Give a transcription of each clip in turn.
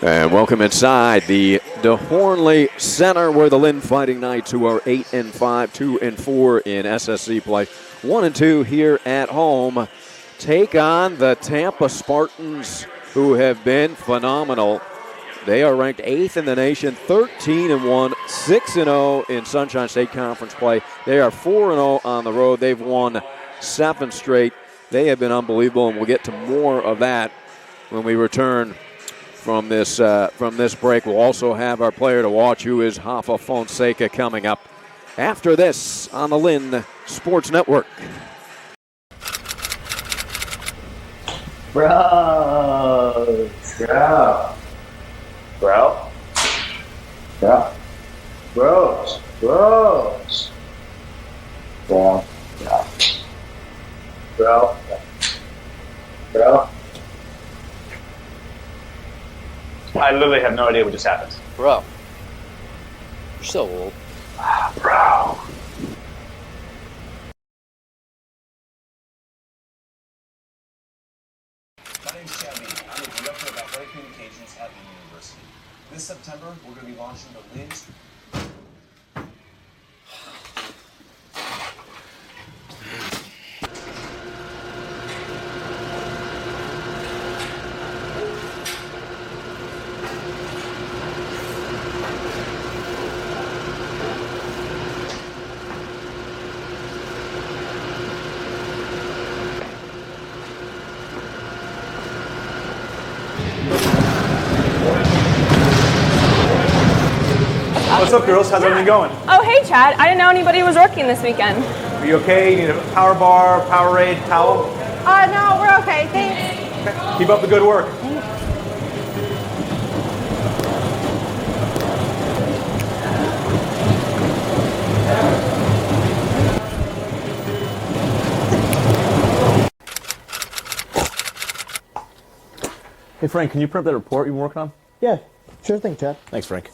And welcome inside the DeHornley Center, where the Lynn Fighting Knights, who are 8-5, 2-4 in SSC play, 1-2 here at home, take on the Tampa Spartans, who have been phenomenal. They are ranked 8th in the nation, 13-1, 6-0 in Sunshine State Conference play. They are 4-0 on the road. They've won 7 straight. They have been unbelievable, and we'll get to more of that when we return from this break. We'll also have our player to watch, who is Hoffa Fonseca, coming up after this on the Lynn Sports Network. Bro. Yeah. Bro. Yeah. Bros. Bros. Yeah. Yeah. Bro. Bro. I literally have no idea what just happened. Bro, you're so old. Bro. My name's Chad Meany. I'm the Director of Athletic Communications at Lynn University. This September, we're going to be launching the Lynn. What's up, girls? How's everything going? Oh, hey, Chad. I didn't know anybody was working this weekend. Are you okay? You need a power bar, Powerade, towel? No, we're okay. Thanks. Okay. Keep up the good work. Hey, Frank, can you print that report you've been working on? Yeah, sure thing, Chad. Thanks, Frank.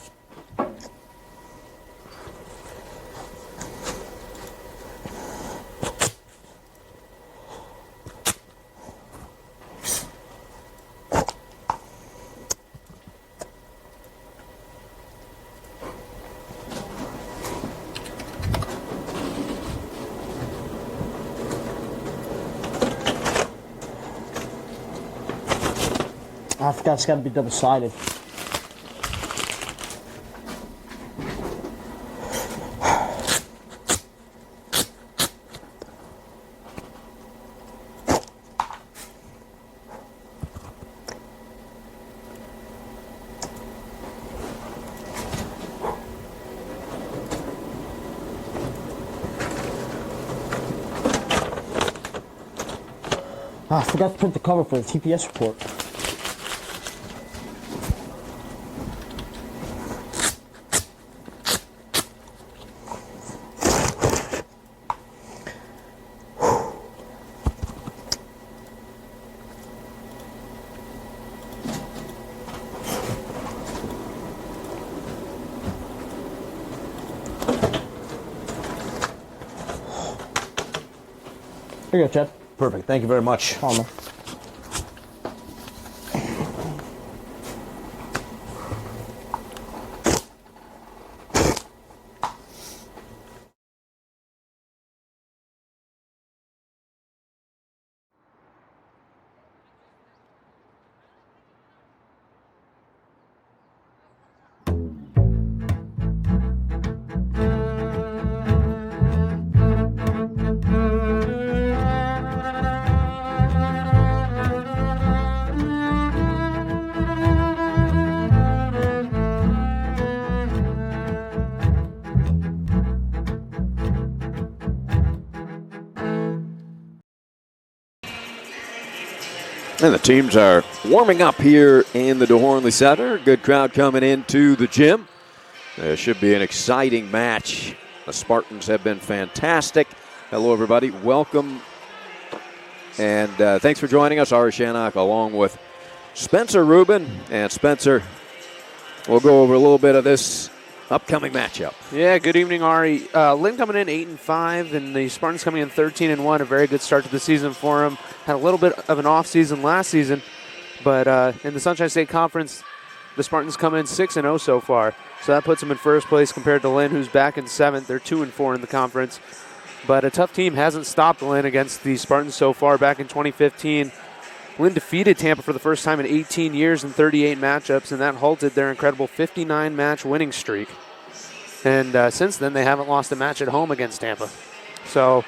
I forgot it's got to be double-sided. I forgot to print the cover for the TPS report. Here you go, Chad. Perfect. Thank you very much. Oh, man. And the teams are warming up here in the DeHornley Center. Good crowd coming into the gym. There should be an exciting match. The Spartans have been fantastic. Hello, everybody. Welcome. And thanks for joining us. Ari Shannock along with Spencer Rubin. And Spencer, we'll go over a little bit of this upcoming matchup. Yeah, good evening, Ari. Lynn coming in 8-5, and the Spartans coming in 13-1. A very good start to the season for them. Had a little bit of an off season last season, but in the Sunshine State Conference, The Spartans come in 6-0 so far, so that puts them in first place compared to Lynn, who's back in 7th. They're 2-4 in the conference. But a tough team hasn't stopped Lynn against the Spartans so far. Back in 2015, Lynn defeated Tampa for the first time in 18 years in 38 matchups, and that halted their incredible 59-match winning streak. And since then, they haven't lost a match at home against Tampa. So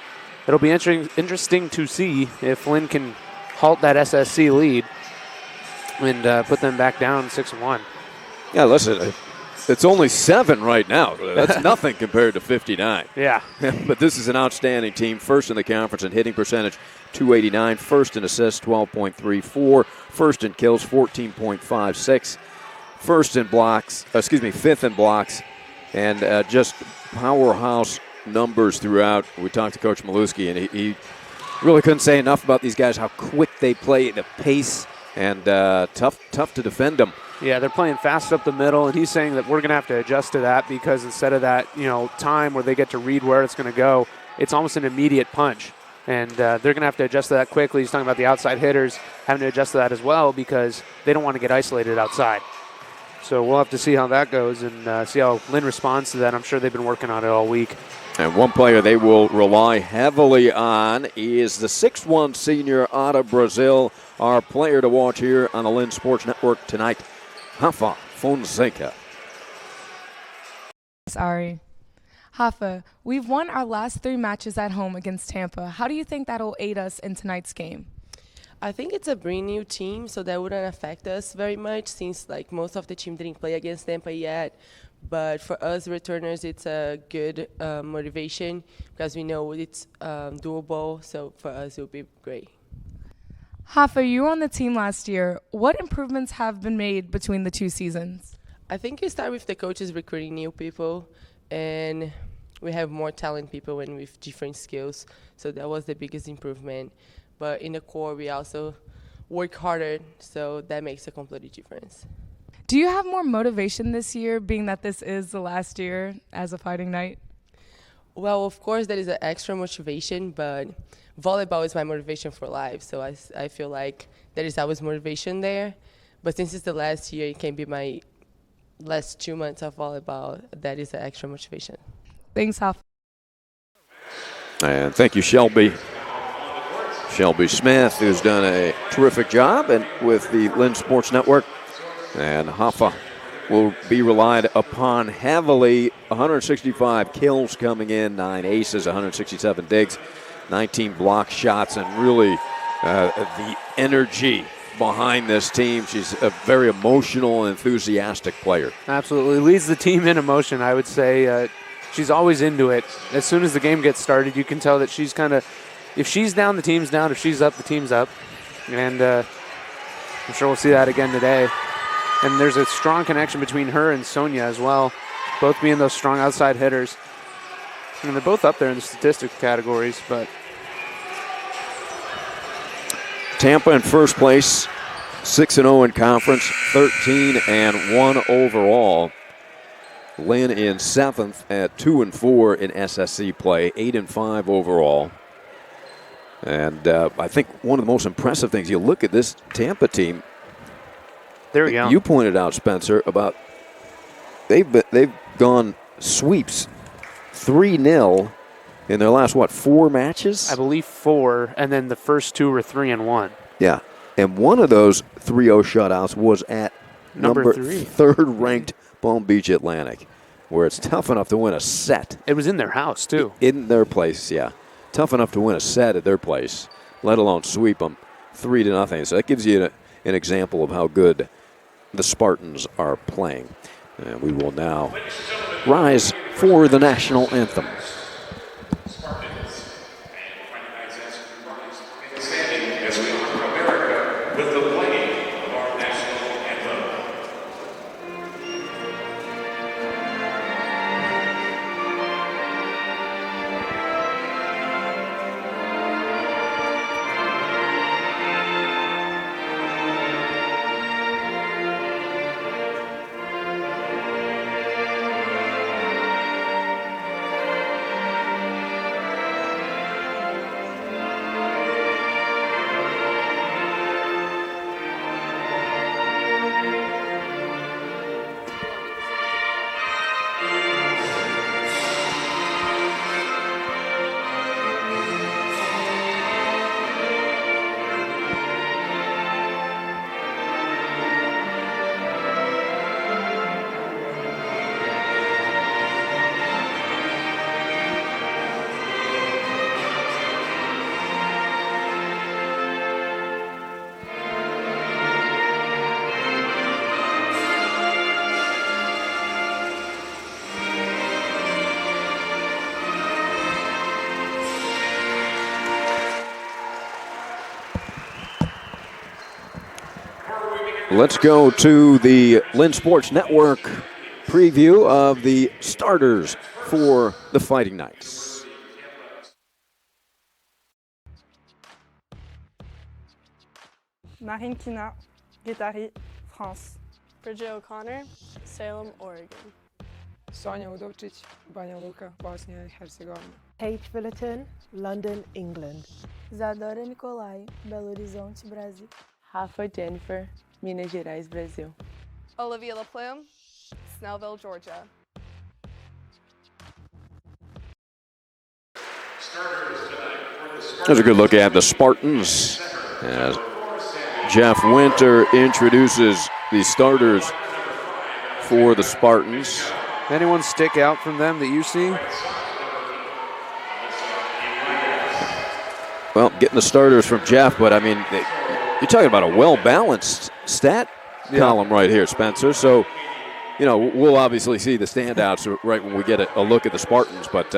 it'll be interesting to see if Lynn can halt that SSC lead and put them back down 6-1. Yeah, listen, it's only 7 right now. That's nothing compared to 59. Yeah. But this is an outstanding team. First in the conference in hitting percentage, .289. First in assists, 12.34. First in kills, 14.56. Fifth in blocks. And just powerhouse numbers throughout. We talked to Coach Maluski, and he really couldn't say enough about these guys, how quick they play, the pace, and tough to defend them. Yeah, they're playing fast up the middle, and he's saying that we're going to have to adjust to that because instead of that, time where they get to read where it's going to go, it's almost an immediate punch. And they're going to have to adjust to that quickly. He's talking about the outside hitters having to adjust to that as well because they don't want to get isolated outside. So we'll have to see how that goes and see how Lynn responds to that. I'm sure they've been working on it all week. And one player they will rely heavily on is the 6'1 senior out of Brazil, our player to watch here on the Lynn Sports Network tonight, Rafa Fonseca. Sorry. Rafa, we've won our last 3 matches at home against Tampa. How do you think that'll aid us in tonight's game? I think it's a brand new team, so that wouldn't affect us very much since most of the team didn't play against Tampa yet. But for us returners, it's a good motivation because we know it's doable. So for us, it'll be great. Rafa, you were on the team last year. What improvements have been made between the 2 seasons? I think we start with the coaches recruiting new people, and we have more talented people and with different skills. So that was the biggest improvement. But in the core, we also work harder, so that makes a complete difference. Do you have more motivation this year, being that this is the last year as a Fighting Knight? Well, of course, there is an extra motivation, but volleyball is my motivation for life. So I feel like there is always motivation there. But since it's the last year, it can be my last 2 months of volleyball. That is an extra motivation. Thanks, Rafa. And thank you, Shelby Smith, who's done a terrific job and with the Lynn Sports Network. And Rafa will be relied upon heavily. 165 kills coming in, 9 aces, 167 digs, 19 block shots, and really the energy behind this team. She's a very emotional and enthusiastic player. Absolutely. Leads the team in emotion, I would say. She's always into it. As soon as the game gets started, you can tell that she's kind of, if she's down, the team's down. If she's up, the team's up. And I'm sure we'll see that again today. And there's a strong connection between her and Sonia as well, both being those strong outside hitters. And they're both up there in the statistics categories, but Tampa in first place, 6-0 in conference, 13-1 overall. Lynn in 7th at 2-4 in SSC play, 8-5 overall. And I think one of the most impressive things, you look at this Tampa team. There we go. You pointed out, Spencer, about they've gone sweeps 3-0 in their last, 4 matches? I believe 4, and then the first 2 were 3-1. Yeah, and one of those 3-0 shutouts was at number 3. 3rd ranked Palm Beach Atlantic, where it's tough enough to win a set. It was in their house, too. In their place, yeah. Tough enough to win a set at their place, let alone sweep them 3-0. So that gives you an example of how good the Spartans are playing. And we will now rise for the national anthem. let's go to the Lynn Sports Network preview of the starters for the Fighting Knights. Marine Kina, Guétari, France. Bridget O'Connor, Salem, Oregon. Sonja Udovčić, Banja Luka, Bosnia and Herzegovina. Kate Billiton, London, England. Zadora Nicolai, Belo Horizonte, Brasil. Rafa Jennifer, Minas Gerais, Brasil. Olivia LaPlume, Snellville, Georgia. There's a good look at the Spartans as Jeff Winter introduces the starters for the Spartans. Anyone stick out from them that you see? Well, getting the starters from Jeff, but I mean, you're talking about a well-balanced stat column right here, Spencer. So, you know, we'll obviously see the standouts right when we get a look at the Spartans, but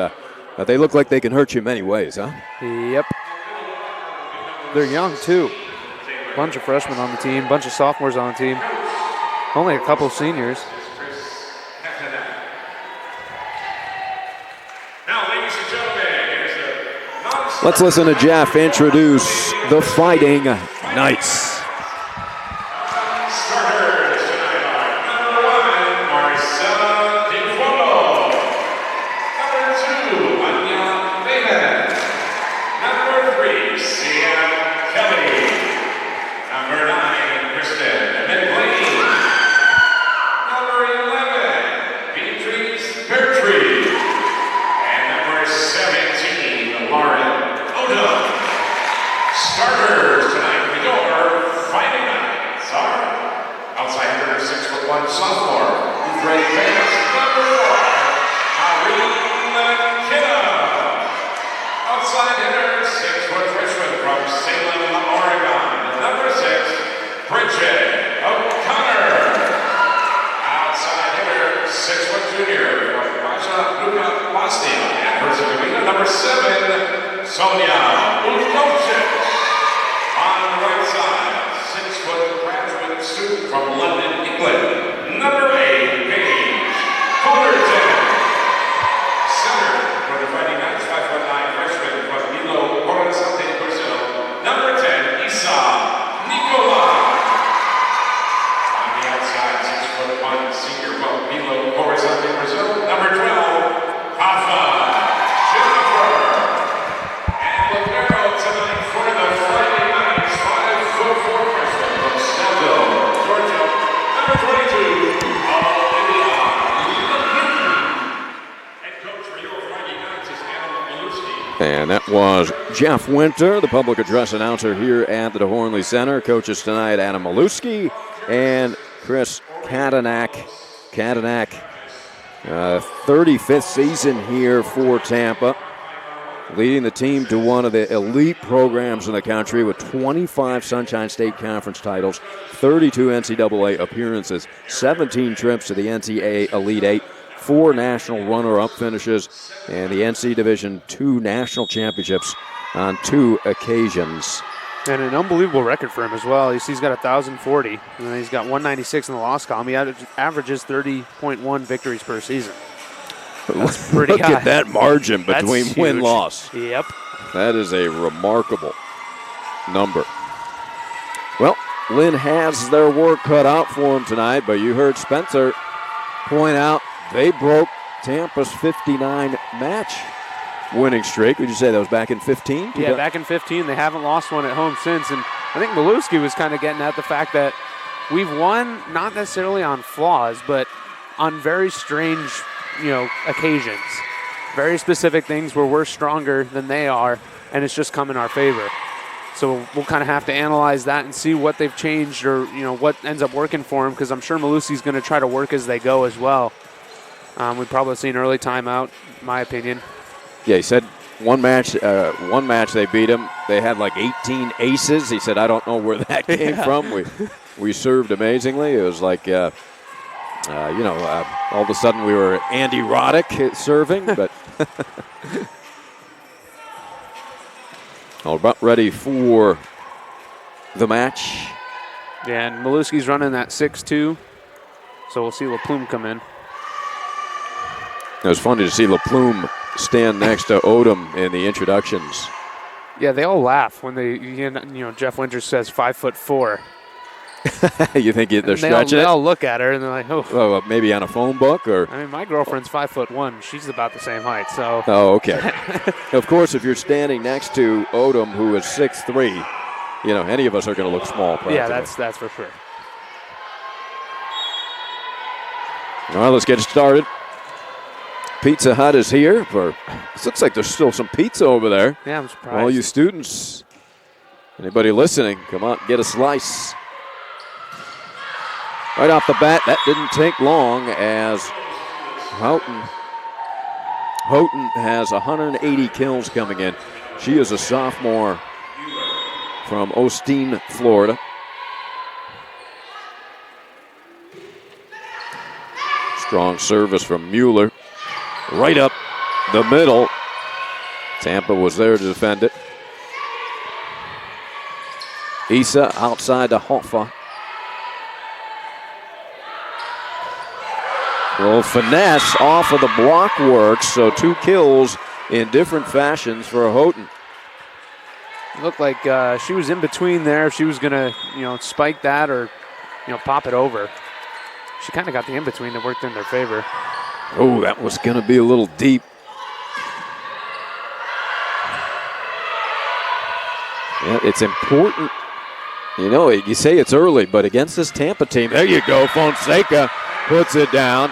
they look like they can hurt you in many ways, huh? Yep. They're young, too. Bunch of freshmen on the team, bunch of sophomores on the team. Only a couple seniors. Let's listen to Jeff introduce the Fighting Knights. And that was Jeff Winter, the public address announcer here at the DeHornley Center. Coaches tonight, Adam Maluski and Chris Kadanak. 35th season here for Tampa, leading the team to one of the elite programs in the country with 25 Sunshine State Conference titles, 32 NCAA appearances, 17 trips to the NCAA Elite Eight, 4 national runner-up finishes, and the NC Division II national championships on 2 occasions. And an unbelievable record for him as well. He's got 1,040, and then he's got 196 in the loss column. He averages 30.1 victories per season. That's pretty Look high. at that margin between win-loss. Yep. That is a remarkable number. Well, Lynn has their work cut out for them tonight, but you heard Spencer point out they broke Tampa's 59-match winning streak. Would you say that was back in 15? Yeah, back in 15. They haven't lost one at home since. And I think Maluski was kind of getting at the fact that we've won not necessarily on flaws, but on very strange, occasions. Very specific things where we're stronger than they are, and it's just come in our favor. So we'll kind of have to analyze that and see what they've changed or, what ends up working for them, because I'm sure Maluski's going to try to work as they go as well. We've probably seen early timeout, in my opinion. Yeah, he said one match they beat him. They had like 18 aces. He said, I don't know where that came from. We served amazingly. It was like, all of a sudden we were Andy Roddick serving, but all about ready for the match. Yeah, and Maluski's running that 6-2, so we'll see LaPlume come in. It was funny to see LaPlume stand next to Odom in the introductions. Yeah, they all laugh when Jeff Winters says 5'4". You think they're stretching it? They all look at her and they're like, oh. Maybe on a phone book or? I mean, my girlfriend's 5'1". She's about the same height, so. Oh, okay. Of course, if you're standing next to Odom, who is 6'3", any of us are going to look small. Practically. Yeah, that's for sure. All right, let's get started. Pizza Hut is here. It looks like there's still some pizza over there. Yeah, I'm surprised. All you students, anybody listening, come on, get a slice. Right off the bat, that didn't take long as Houghton has 180 kills coming in. She is a sophomore from Osteen, Florida. Strong service from Mueller. Right up the middle. Tampa was there to defend it. Issa outside to Hoffa. Well, finesse off of the block work, so 2 kills in different fashions for Houghton. It looked like she was in between there if she was going to, spike that or, pop it over. She kind of got the in-between that worked in their favor. Oh, that was going to be a little deep. Yeah, it's important. You say it's early, but against this Tampa team, there you go, Fonseca puts it down.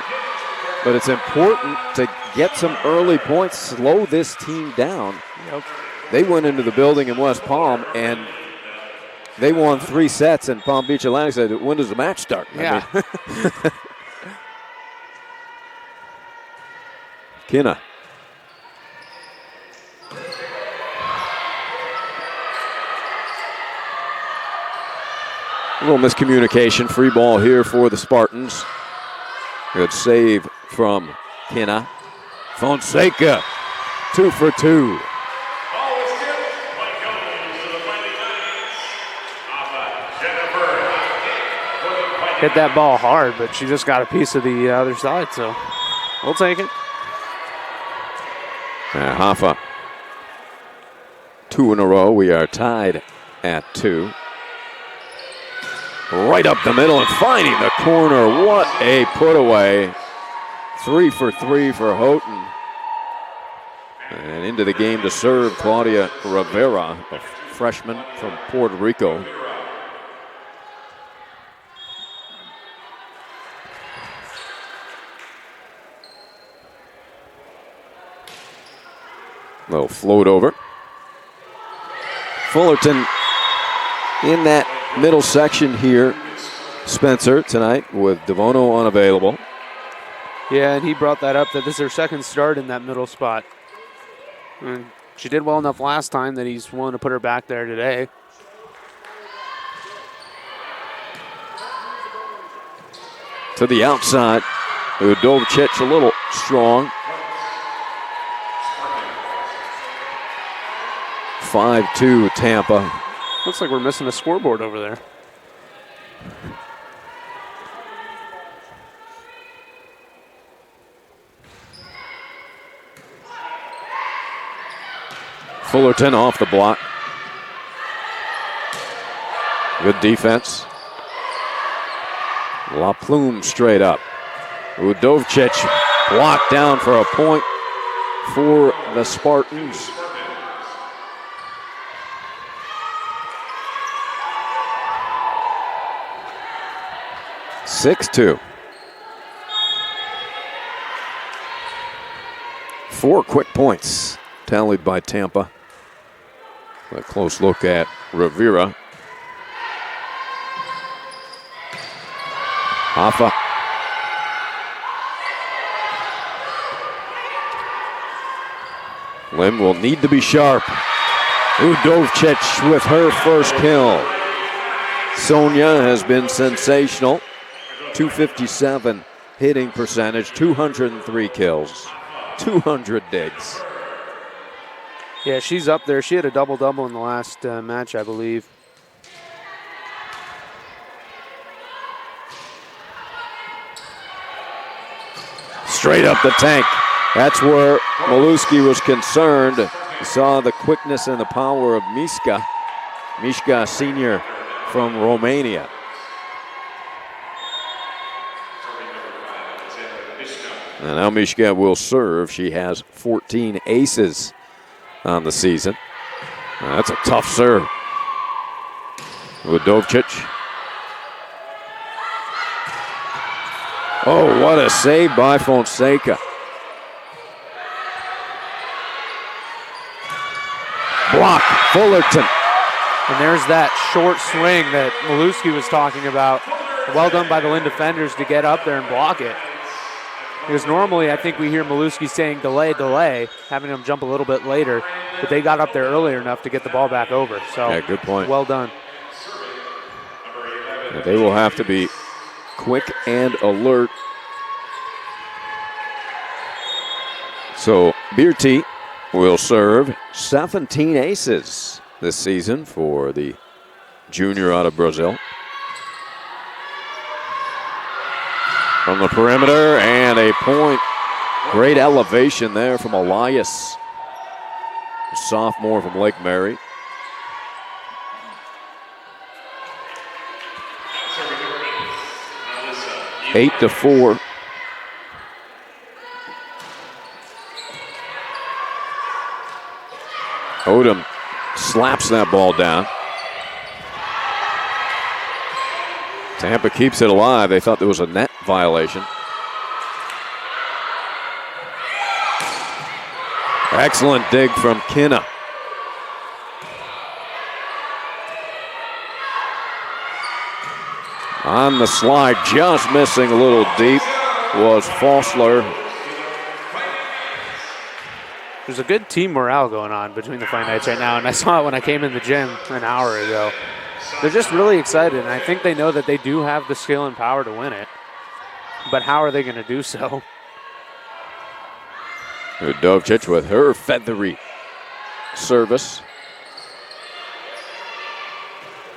But it's important to get some early points, slow this team down. Yep. They went into the building in West Palm, and they won 3 sets, and Palm Beach Atlantic said, when does the match start? Yeah. Kinna. A little miscommunication. Free ball here for the Spartans. Good save from Kinna. Fonseca, 2 for 2. Hit that ball hard, but she just got a piece of the other side, so we'll take it. Hoffa, 2 in a row. We are tied at 2. Right up the middle and finding the corner. What a put away. 3 for 3 for Houghton. And into the game to serve Claudia Rivera, a freshman from Puerto Rico. Little float over. Fullerton in that middle section here. Spencer tonight with Devono unavailable. Yeah, and he brought that up that this is her second start in that middle spot. And she did well enough last time that he's willing to put her back there today. To the outside. Udovicic a little strong. 5-2 Tampa. Looks like we're missing a scoreboard over there. Fullerton off the block. Good defense. LaPlume straight up. Udovicic blocked down for a point for the Spartans. (6-2). 4 quick points tallied by Tampa. A close look at Rivera. Hoffa. Lynn will need to be sharp. Udovicic with her first kill. Sonia has been sensational. 257 hitting percentage, 203 kills, 200 digs. Yeah, she's up there. She had a double-double in the last match, I believe. straight up the tank. That's where Maluski was concerned. He saw the quickness and the power of Miška. Miška, senior from Romania. And now Miška will serve. She has 14 aces on the season. That's a tough serve with Dovcic. Oh, what a save by Fonseca. Block, Fullerton. And there's that short swing that Maluski was talking about. Well done by the Lynn defenders to get up there and block it. Because normally I think we hear Maluski saying delay, delay, having them jump a little bit later. But they got up there earlier enough to get the ball back over. So yeah, good point. Well done. Yeah, they will have to be quick and alert. So Beerty will serve. 17 aces this season for the junior out of Brazil. From the perimeter, and a point. Great elevation there from Elias, sophomore from Lake Mary. Eight to 4. Odom slaps that ball down. Tampa keeps it alive. They thought there was a net violation. Excellent dig from Kinna. On the slide, just missing a little deep, was Fossler. There's a good team morale going on between the Fight Knights right now, and I saw it when I came in the gym an hour ago. They're just really excited, and I think they know that they do have the skill and power to win it. But how are they going to do so? Dovcic with her feathery service.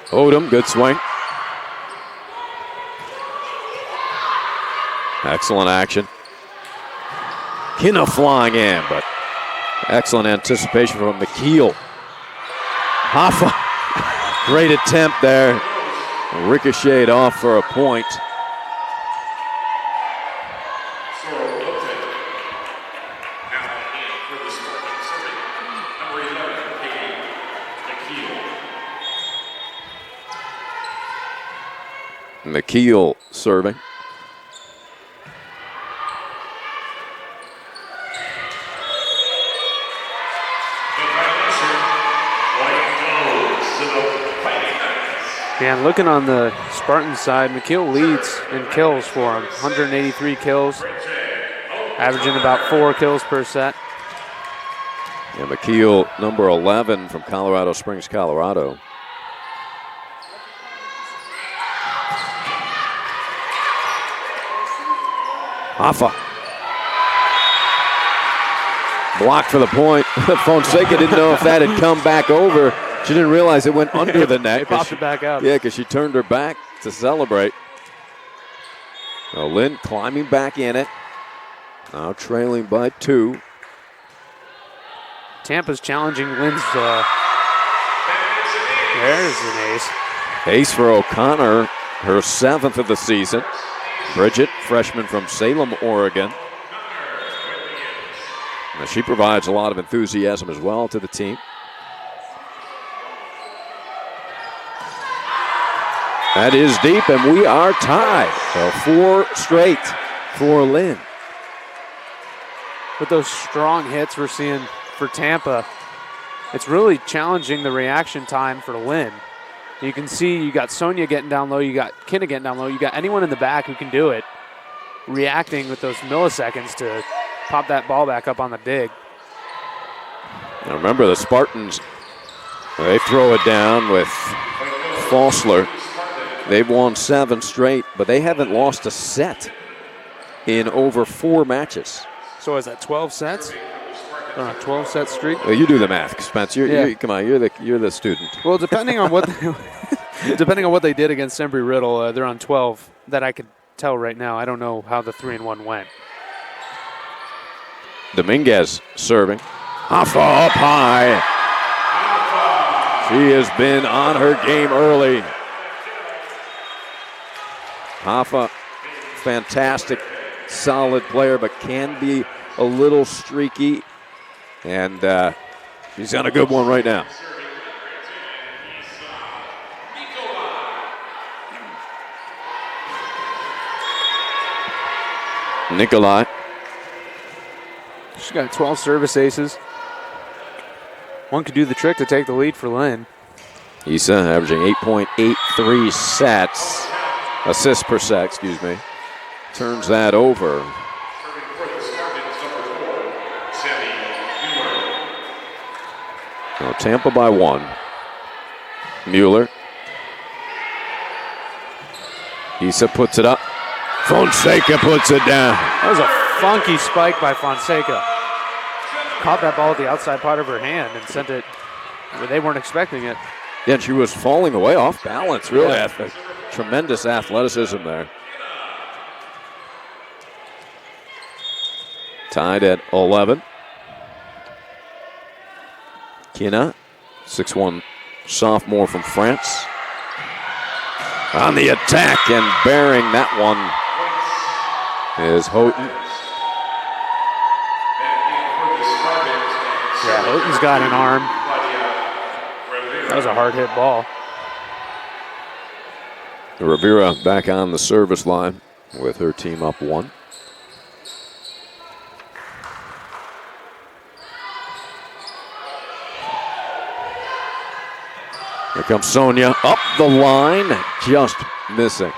Odom, good swing. Excellent action. Kinna flying in, but excellent anticipation from McKeel. Hoffa, great attempt there. Ricocheted off for a point. McKeel serving. Yeah, and looking on the Spartans side, McKeel leads in kills for him. 183 kills, averaging about 4 kills per set. Yeah, McKeel, number 11 from Colorado Springs, Colorado. Hoffa. Blocked for the point. Fonseca didn't know if that had come back over. She didn't realize it went under the net. They popped it back up. Yeah, because she turned her back to celebrate. Now Lynn climbing back in it. Now trailing by 2. Tampa's challenging Lynn's. There's an ace. Ace for O'Connor, her 7th of the season. Bridget, freshman from Salem, Oregon. Now she provides a lot of enthusiasm as well to the team. That is deep, and we are tied. So 4 straight for Lynn. With those strong hits we're seeing for Tampa, it's really challenging the reaction time for Lynn. You can see you got Sonia getting down low, you got Kinna getting down low, you got anyone in the back who can do it, reacting with those milliseconds to pop that ball back up on the dig. Now remember the Spartans, they throw it down with Fossler. They've won 7 straight, but they haven't lost a set in over 4 matches. So is that 12 sets? On a 12-set streak? Well, you do the math, Spence. Come on, you're the student. Well, depending on what they did against Embry-Riddle, they're on 12. That I could tell right now. I don't know how the 3-1 went. Dominguez serving. Hoffa up high. She has been on her game early. Hoffa, fantastic, solid player, but can be a little streaky. And she's on a good one right now. Nikolai. She's got 12 service aces. One could do the trick to take the lead for Lynn. Issa averaging 8.83 assists per set, excuse me. Turns that over. Now Tampa by 1. Mueller. Issa puts it up. Fonseca puts it down. That was a funky spike by Fonseca. Caught that ball at the outside part of her hand and sent it where they weren't expecting it. Yeah, and she was falling away off balance, really. Tremendous athleticism there. Tied at 11. Kina, 6'1" sophomore from France. On the attack and bearing that one is Houghton. Yeah, Houghton's got an arm. That was a hard hit ball. Rivera back on the service line with her team up 1. Here comes Sonia up the line, just missing.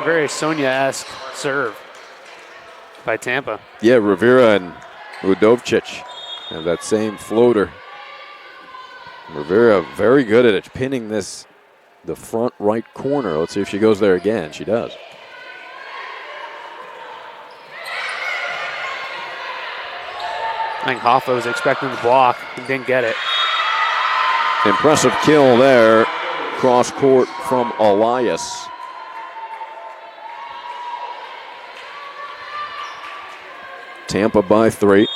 Very Sonia-esque serve by Tampa. Yeah, Rivera and Udovcic have that same floater. Rivera very good at it, pinning the front right corner. Let's see if she goes there again. She does. I think Hoffa was expecting the block and didn't get it. Impressive kill there, cross court from Elias. Tampa by 3.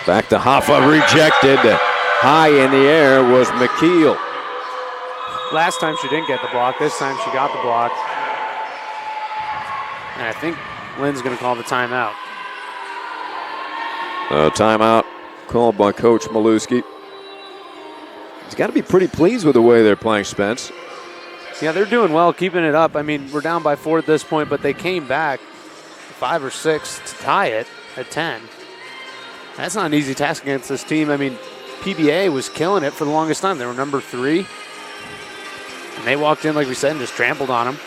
Back to Hoffa, rejected. High in the air was McKeel. Last time she didn't get the block. This time she got the block. And I think Lynn's going to call the timeout. Timeout called by Coach Maluski. He's got to be pretty pleased with the way they're playing, Spence. Yeah, they're doing well, keeping it up. I mean, we're down by 4 at this point, but they came back 5 or 6 to tie it at 10. That's not an easy task against this team. I mean, PBA was killing it for the longest time. They were number 3. And they walked in, like we said, and just trampled on them.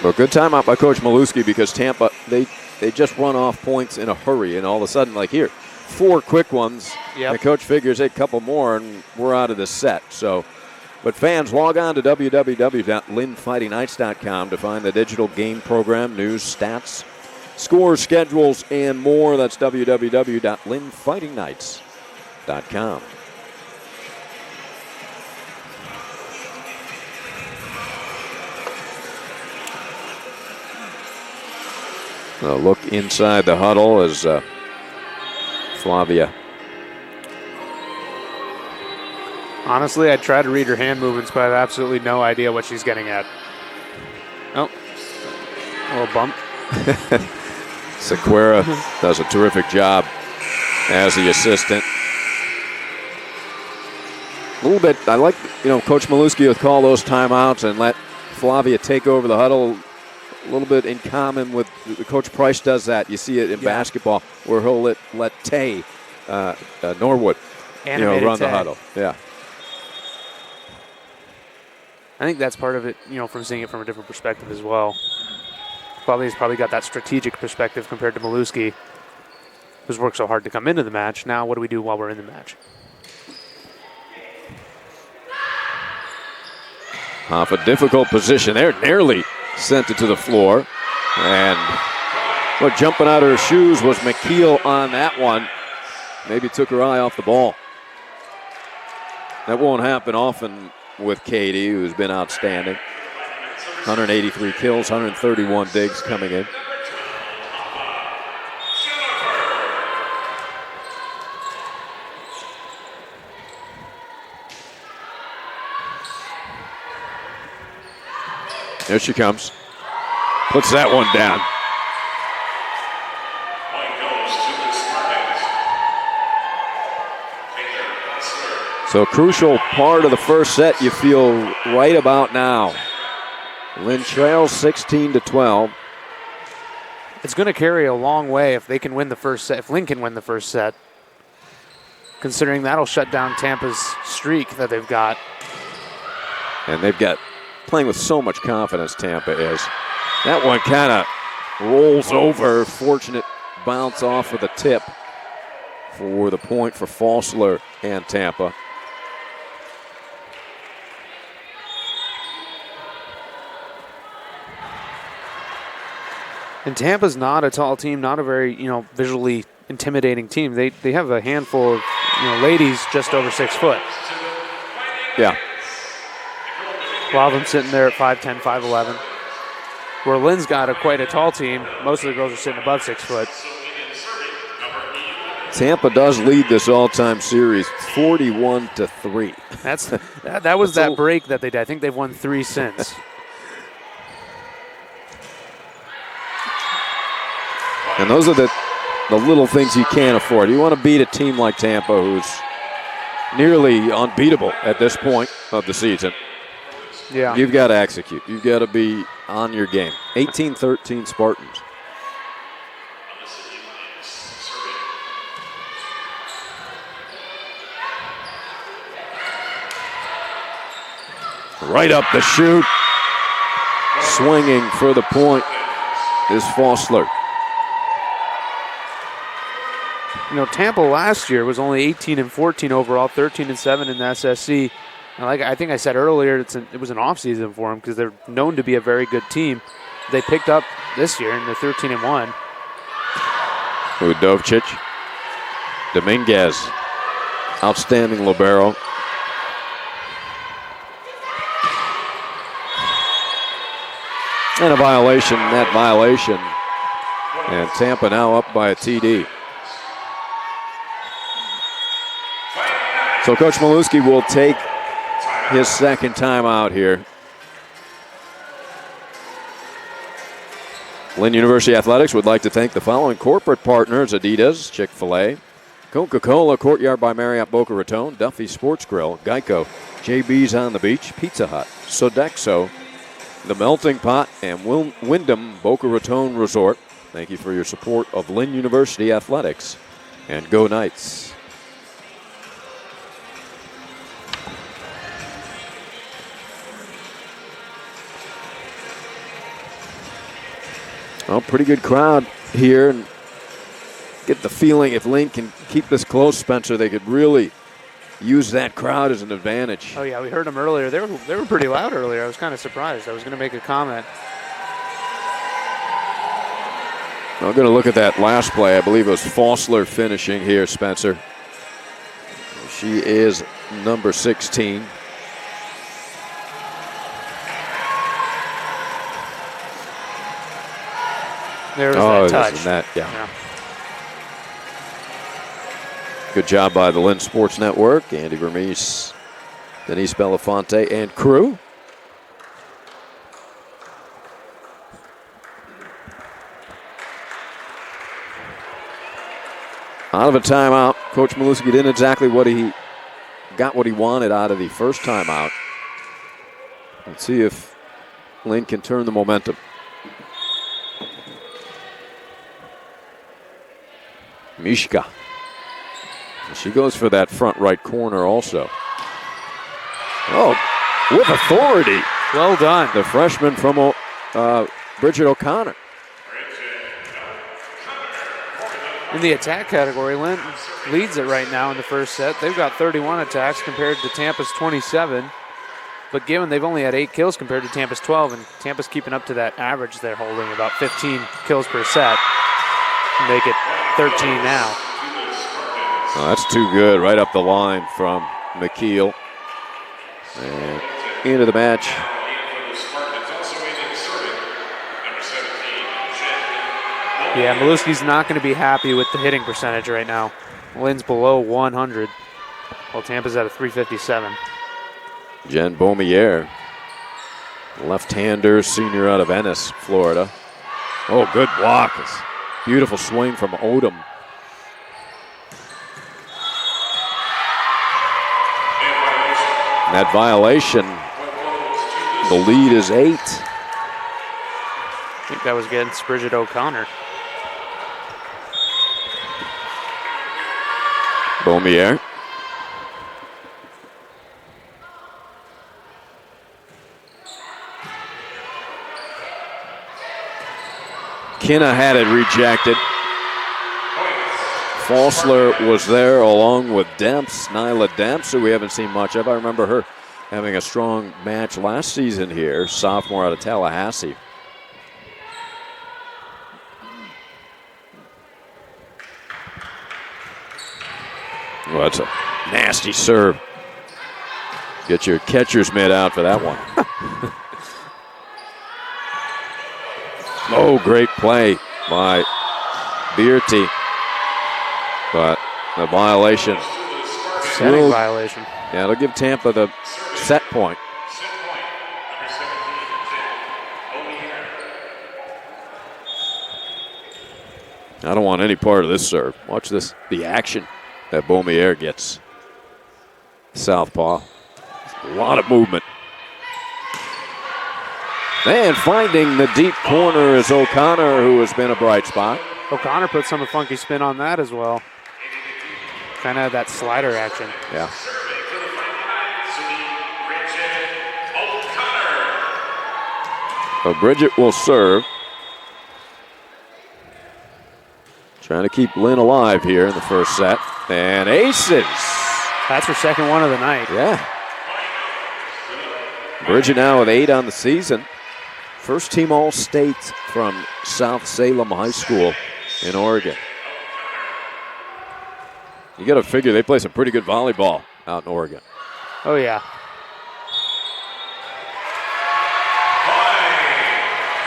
Well, good timeout by Coach Maluski because Tampa, they just run off points in a hurry. And all of a sudden, like here, 4 quick ones. Yep. The coach figures a couple more, and we're out of the set. So, but fans, log on to www.lynnfightingknights.com to find the digital game program, news, stats, scores, schedules, and more. That's www.lynnfightingknights.com. A look inside the huddle as Flavia. Honestly, I try to read her hand movements, but I have absolutely no idea what she's getting at. Oh, a little bump. Sequeira does a terrific job as the assistant. A little bit, I like, Coach Maluski would call those timeouts and let Flavia take over the huddle. A little bit in common with Coach Price does that. You see it in basketball where he'll let Tay Norwood run the huddle. Yeah. I think that's part of it, from seeing it from a different perspective as well. Flavia's probably got that strategic perspective compared to Maluski, who's worked so hard to come into the match. Now what do we do while we're in the match? Off a difficult position there, nearly sent it to the floor. And jumping out of her shoes was McKeel on that one. Maybe took her eye off the ball. That won't happen often with Katie, who's been outstanding. 183 kills, 131 digs coming in. There she comes. Puts that one down. So a crucial part of the first set you feel right about now. Lynn trails 16-12. It's going to carry a long way if they can win the first set, if Lynn can win the first set, considering that'll shut down Tampa's streak that they've got. And they've got playing with so much confidence, Tampa is. That one kind of rolls over. Fortunate bounce off of the tip for the point for Fossler and Tampa. And Tampa's not a tall team, not a very, visually intimidating team. They have a handful of, ladies just over 6 foot. Yeah. A lot of them sitting there at 5'10", 5'11". Where Lynn's got quite a tall team. Most of the girls are sitting above 6 foot. Tampa does lead this all-time series 41-3. That was that break that they did. I think they've won 3 since. And those are the little things you can't afford. You want to beat a team like Tampa, who's nearly unbeatable at this point of the season. Yeah. You've got to execute. You've got to be on your game. 18-13 Spartans. Right up the chute. Swinging for the point is Fossler. Tampa last year was only 18-14 overall, 13-7 in the SSC. And like I think I said earlier, it was an offseason for them because they're known to be a very good team. They picked up this year and they're 13-1. Udovcic, Dominguez, outstanding libero. And a violation, net violation. And Tampa now up by a TD. So Coach Maluski will take his second time out here. Lynn University Athletics would like to thank the following corporate partners: Adidas, Chick-fil-A, Coca-Cola, Courtyard by Marriott Boca Raton, Duffy Sports Grill, Geico, JB's on the Beach, Pizza Hut, Sodexo, The Melting Pot, and Wyndham Boca Raton Resort. Thank you for your support of Lynn University Athletics, and go Knights. Well, pretty good crowd here, and get the feeling if Lynn can keep this close, Spencer, they could really use that crowd as an advantage. Oh yeah, we heard them earlier. They were pretty loud earlier. I was kind of surprised. I was going to make a comment. I'm going to look at that last play. I believe it was Fossler finishing here, Spencer. She is number 16. There was that touch. Yeah. Good job by the Lynn Sports Network, Andy Vermees, Denise Belafonte, and crew. Out of a timeout. Coach Maluski did exactly what he wanted out of the first timeout. Let's see if Lynn can turn the momentum. Mishka. She goes for that front right corner also. Oh, with authority. Well done. The freshman from Bridget O'Connor. In the attack category, Lynn leads it right now in the first set. They've got 31 attacks compared to Tampa's 27. But given they've only had 8 kills compared to Tampa's 12, and Tampa's keeping up to that average they're holding, about 15 kills per set. Make it 13 now. Oh, that's too good. Right up the line from McKeel. And into the match. Yeah, Maluski's not going to be happy with the hitting percentage right now. Lynn's below 100, while Tampa's at a 357. Jen Beaumier, left-hander, senior out of Ennis, Florida. Oh, good block. Beautiful swing from Odom. That violation, the lead is 8. I think that was against Bridget O'Connor. Beaumier. Kinna had it rejected. Falsler was there along with Demps, Nyla Demps, who we haven't seen much of. I remember her having a strong match last season here, sophomore out of Tallahassee. Well, that's a nasty serve. Get your catcher's mitt out for that one. Oh, great play by Bearty. But the violation. Setting violation. Yeah, it'll give Tampa the set point. I don't want any part of this serve. Watch this, the action that Beaumier gets. Southpaw. A lot of movement. And finding the deep corner is O'Connor, who has been a bright spot. O'Connor put some funky spin on that as well. Kind of that slider action. Yeah. So Bridget will serve. Trying to keep Lynn alive here in the first set. And aces. That's her second one of the night. Yeah. Bridget now with 8 on the season. First team All-State from South Salem High School in Oregon. You got to figure they play some pretty good volleyball out in Oregon. Oh, yeah.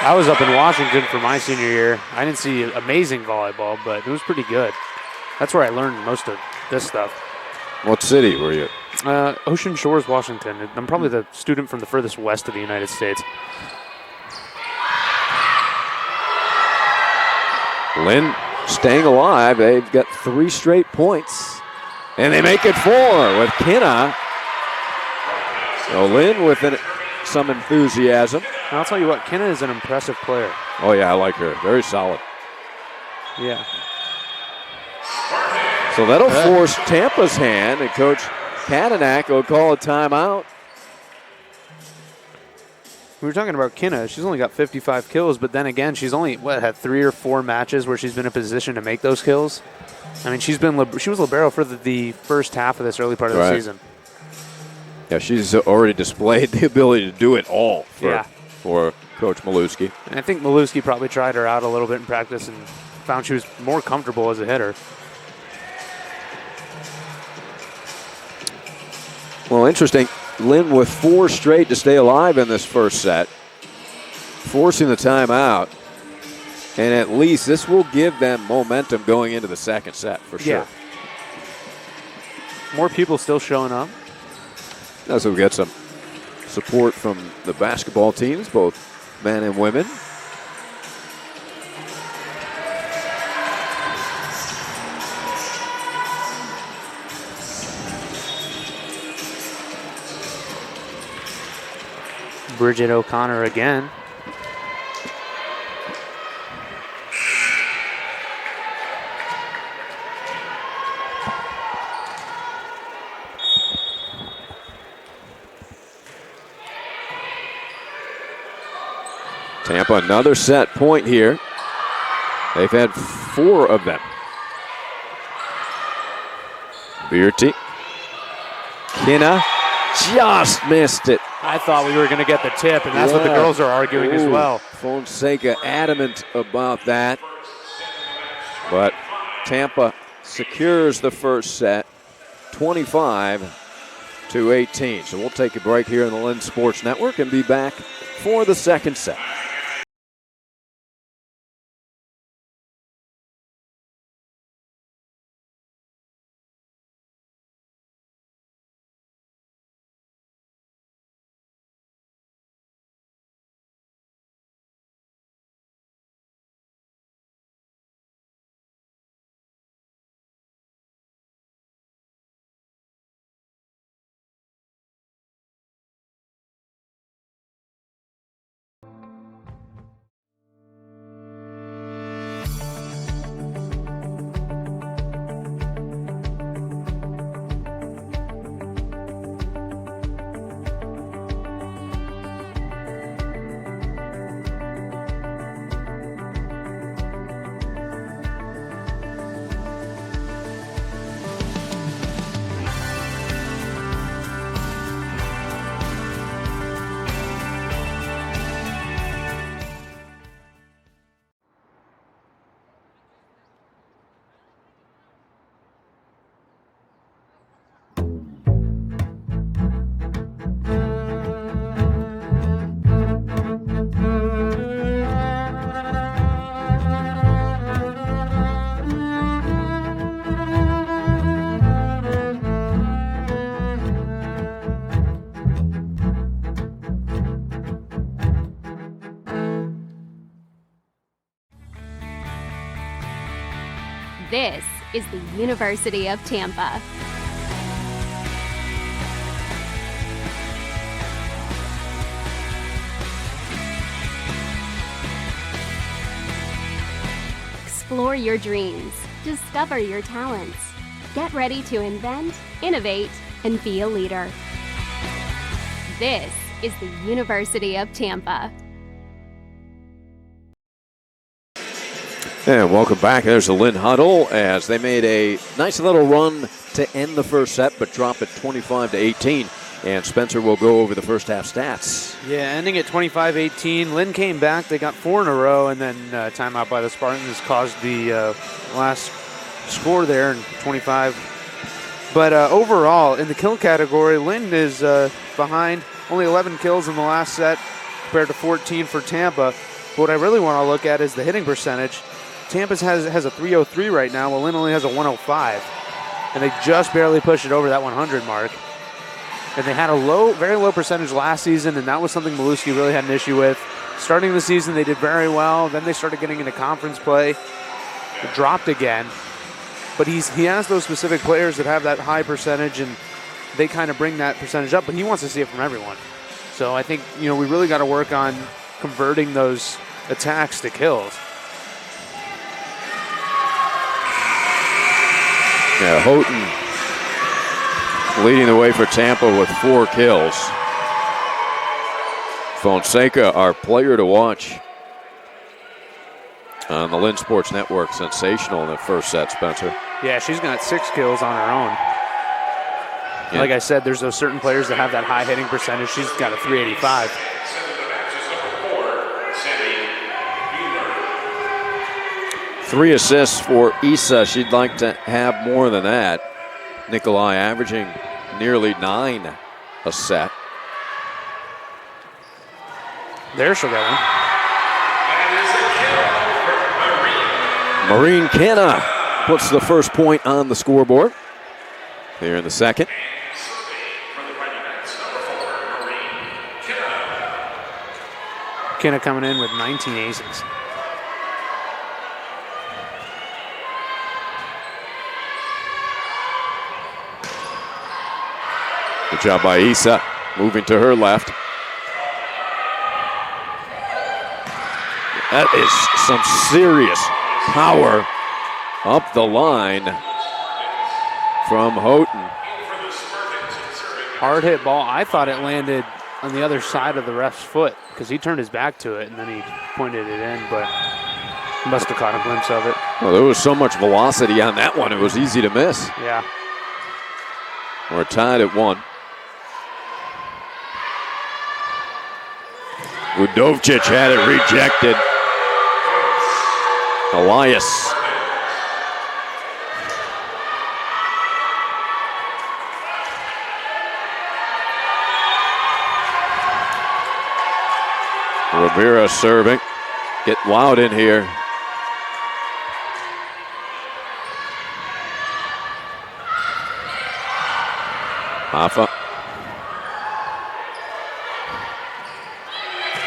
I was up in Washington for my senior year. I didn't see amazing volleyball, but it was pretty good. That's where I learned most of this stuff. What city were you? Ocean Shores, Washington. I'm probably the student from the furthest west of the United States. Lynn staying alive. They've got 3 straight points. And they make it 4 with Kinna. So Lynn with some enthusiasm. And I'll tell you what, Kinna is an impressive player. Oh, yeah, I like her. Very solid. Yeah. So that'll force Tampa's hand, and Coach Kadanak will call a timeout. We were talking about Kinna. She's only got 55 kills, but then again, she's only, had 3 or 4 matches where she's been in a position to make those kills. I mean, she was libero for the first half of this early part of the season. Yeah, she's already displayed the ability to do it all for Coach Maluski. And I think Maluski probably tried her out a little bit in practice and found she was more comfortable as a hitter. Well, interesting. Lynn with 4 straight to stay alive in this first set, forcing the timeout. And at least this will give them momentum going into the second set for sure. Yeah. More people still showing up. So we get some support from the basketball teams, both men and women. Bridget O'Connor again. Tampa, another set point here. They've had 4 of them. Bearty. Kinna just missed it. I thought we were going to get the tip, and that's what the girls are arguing as well. Fonseca adamant about that. But Tampa secures the first set, 25-21. to 18. So we'll take a break here on the Lynn Sports Network and be back for the second set. This is the University of Tampa. Explore your dreams. Discover your talents. Get ready to invent, innovate, and be a leader. This is the University of Tampa. And welcome back. There's the Lynn huddle as they made a nice little run to end the first set, but drop it 25-18. And Spencer will go over the first half stats. Yeah, ending at 25-18. Lynn came back. They got 4 in a row, and then timeout by the Spartans caused the last score there in 25. But overall, in the kill category, Lynn is behind. Only 11 kills in the last set compared to 14 for Tampa. But what I really want to look at is the hitting percentage. Tampa has a 303 right now, while Lynn only has a 105. And they just barely pushed it over that 100 mark. And they had a very low percentage last season, and that was something Maluski really had an issue with. Starting the season, they did very well. Then they started getting into conference play. It dropped again. But he has those specific players that have that high percentage, and they kind of bring that percentage up, but he wants to see it from everyone. So I think, we really got to work on converting those attacks to kills. Yeah, Houghton leading the way for Tampa with 4 kills. Fonseca, our player to watch on the Lynn Sports Network. Sensational in the first set, Spencer. Yeah, she's got 6 kills on her own. Yeah. Like I said, there's those certain players that have that high hitting percentage. She's got a 385. Three assists for Issa. She'd like to have more than that. Nikolai averaging nearly 9 a set. There she'll get one. Maureen Kenna puts the first point on the scoreboard here in the second. Kenna coming in with 19 aces. Good job by Issa, moving to her left. That is some serious power up the line from Houghton. Hard hit ball. I thought it landed on the other side of the ref's foot because he turned his back to it and then he pointed it in, but he must have caught a glimpse of it. Well, there was so much velocity on that one, it was easy to miss. Yeah. We're tied at 1. Udovcic had it rejected. Elias. Rivera serving. Get loud in here. Hoffa.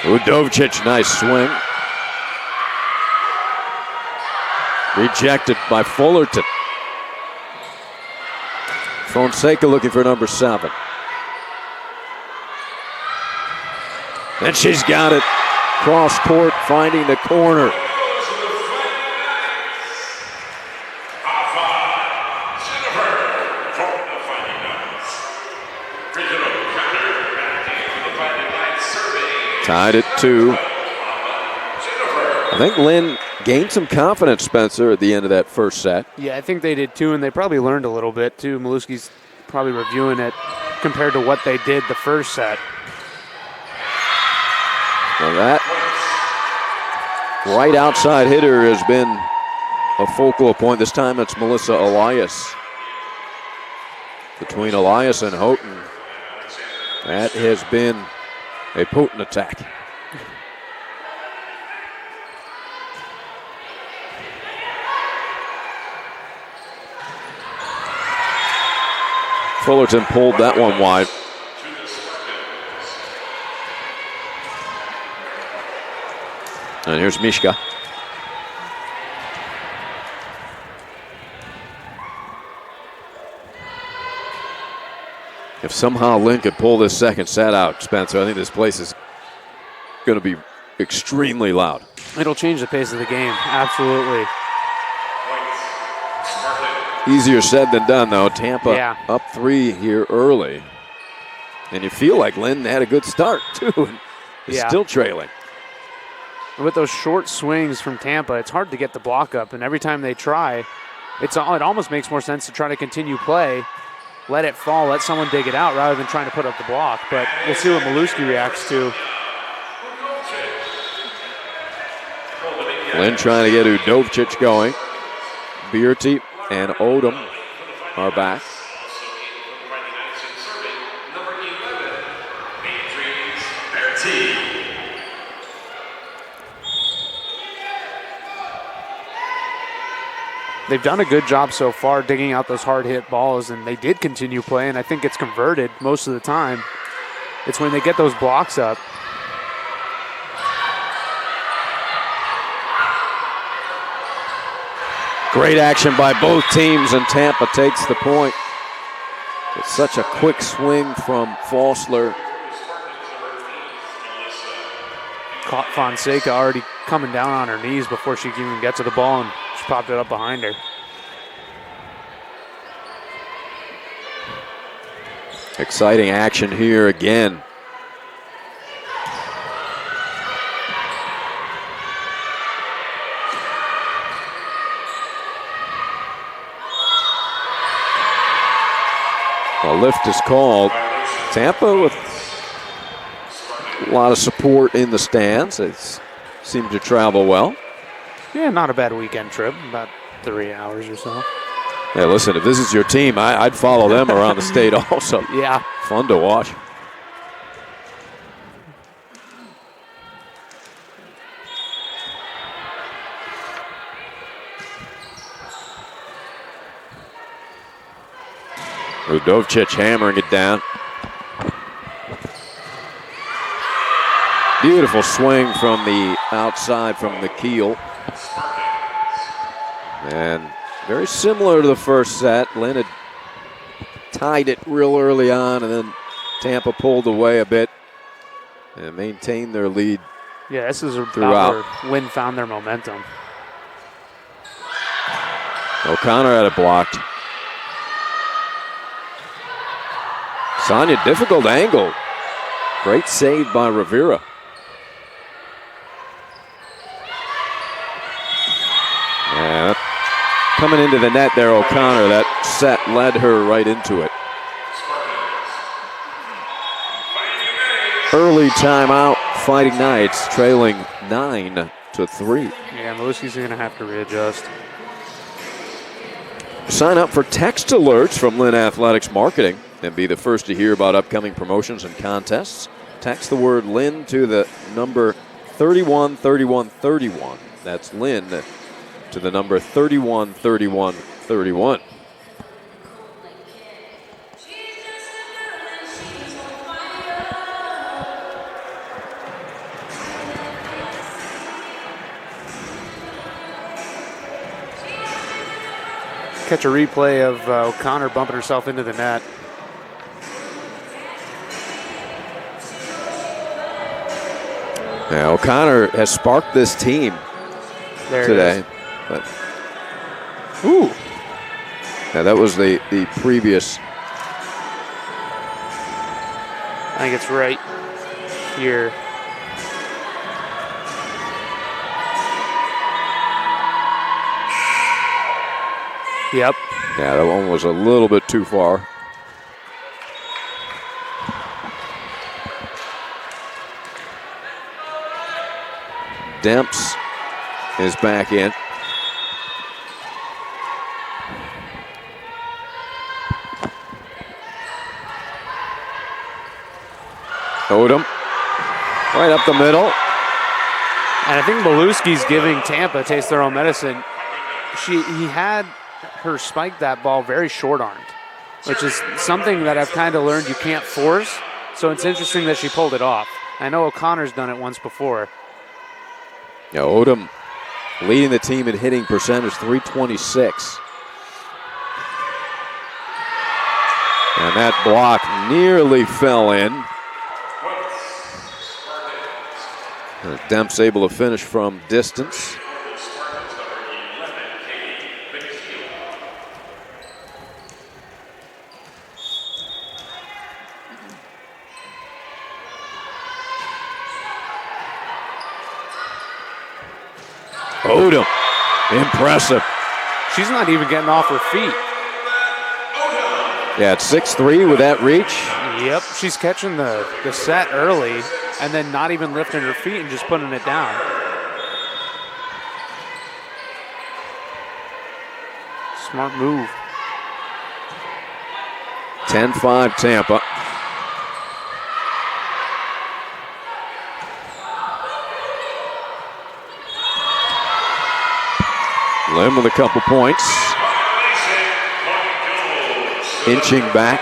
Udovicic, nice swing. Rejected by Fullerton. Fonseca looking for number 7. And she's got it. Cross court, finding the corner. Tied at 2. I think Lynn gained some confidence, Spencer, at the end of that first set. Yeah, I think they did too, and they probably learned a little bit too. Maluski's probably reviewing it compared to what they did the first set. Well, that right outside hitter has been a focal point. This time it's Melissa Elias. Between Elias and Houghton, that has been a potent attack. Fullerton pulled that one wide. And here's Mishka. If somehow Lynn could pull this second set out, Spencer, I think this place is going to be extremely loud. It'll change the pace of the game, absolutely. Easier said than done, though. Tampa up 3 here early. And you feel like Lynn had a good start, too. And is still trailing. With those short swings from Tampa, it's hard to get the block up. And every time they try, it almost makes more sense to try to continue play, let it fall, let someone dig it out rather than trying to put up the block. But we'll see what Maluski reacts to. Lynn trying to get Udovicic going. Bearty and Odom are back. They've done a good job so far digging out those hard-hit balls, and they did continue playing. I think it's converted most of the time. It's when they get those blocks up. Great action by both teams, and Tampa takes the point. It's such a quick swing from Fossler. Caught Fonseca already coming down on her knees before she can even get to the ball, and she popped it up behind her. Exciting action here again. A lift is called. Tampa with a lot of support in the stands. It seemed to travel well. Yeah, not a bad weekend trip, about 3 hours or so. Hey, listen, if this is your team, I'd follow them around the state also. Yeah. Fun to watch. Udovicic hammering it down. Beautiful swing from the outside from the keel. And very similar to the first set. Lynn had tied it real early on, and then Tampa pulled away a bit and maintained their lead. Yeah, this is throughout. Where Lynn found their momentum. O'Connor had it blocked. Sonia, difficult angle. Great save by Rivera. Yeah, coming into the net there, O'Connor. That set led her right into it. Early timeout, Fighting Knights trailing 9-3. Yeah, Maluski's going to have to readjust. Sign up for text alerts from Lynn Athletics Marketing and be the first to hear about upcoming promotions and contests. Text the word Lynn to the number 31-31-31. That's Lynn to the number 31-31-31. Catch a replay of O'Connor bumping herself into the net. Now, O'Connor has sparked this team today. But, ooh. Yeah, that was the previous. I think it's right here. Yep. Yeah, that one was a little bit too far. Demps is back in. Odom right up the middle. And I think Maluski's giving Tampa a taste their own medicine. He had her spike that ball very short-armed, which is something that I've kind of learned you can't force. So it's interesting that she pulled it off. I know O'Connor's done it once before. Yeah, Odom leading the team in hitting percentage, .326. And that block nearly fell in. Demps able to finish from distance. Odom, impressive. She's not even getting off her feet. Yeah, it's 6'3" with that reach. Yep, she's catching the set early and then not even lifting her feet and just putting it down. Smart move. 10-5 Tampa. Lynn with a couple points. Inching back.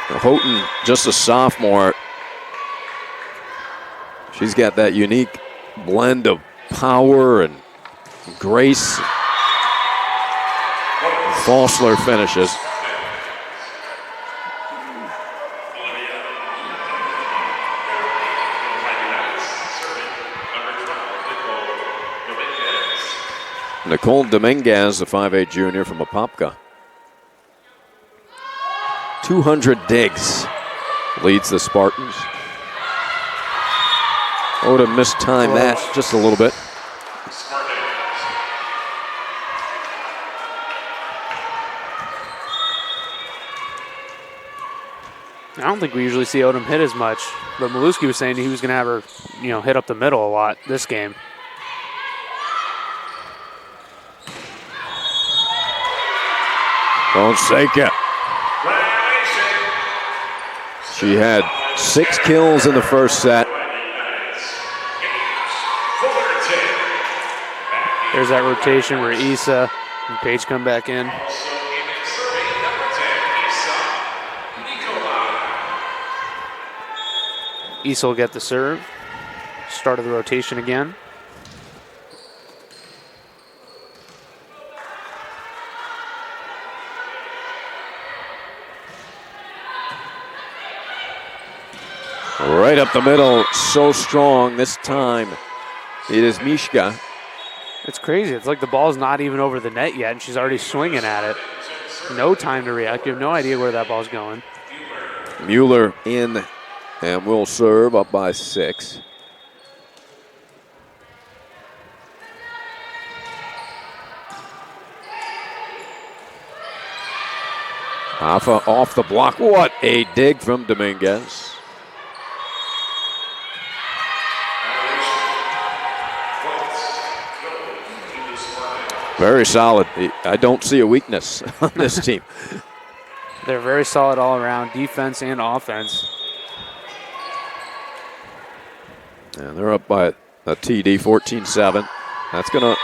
Now Houghton, just a sophomore. She's got that unique blend of power and grace. Falsler finishes. Nicole Dominguez, the 5'8" junior from Apopka. 200 digs leads the Spartans. Odom mistimed that just a little bit. I don't think we usually see Odom hit as much, but Maluski was saying he was going to have her, hit up the middle a lot this game. Fonseca. She had 6 kills in the first set. There's that rotation where Issa and Paige come back in. Issa will get the serve. Start of the rotation again. Right up the middle, so strong this time. It is Mishka. It's crazy. It's like the ball's not even over the net yet, and she's already swinging at it. No time to react. You have no idea where that ball's going. Mueller in and will serve up by 6. Hoffa off the block. What a dig from Dominguez. Very solid. I don't see a weakness on this team. They're very solid all around, defense and offense. And they're up by a TD, 14-7. That's going to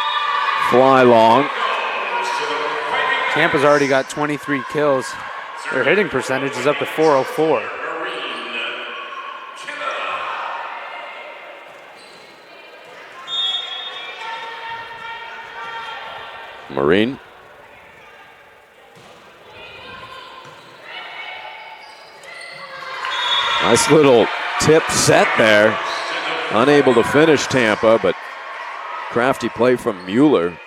fly long. Tampa's already got 23 kills. Their hitting percentage is up to .404. Marine. Nice little tip set there. Unable to finish Tampa, but crafty play from Mueller,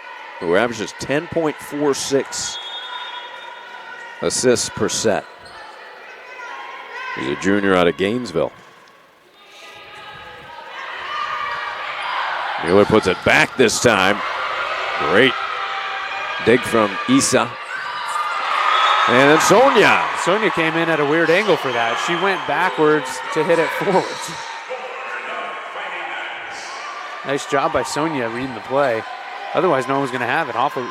who averages 10.46 assists per set. He's a junior out of Gainesville. Mueller puts it back this time. Great dig from Isa. And then Sonia. Sonia came in at a weird angle for that. She went backwards to hit it forwards. Nice job by Sonia reading the play. Otherwise, no one was going to have it. Hoffa's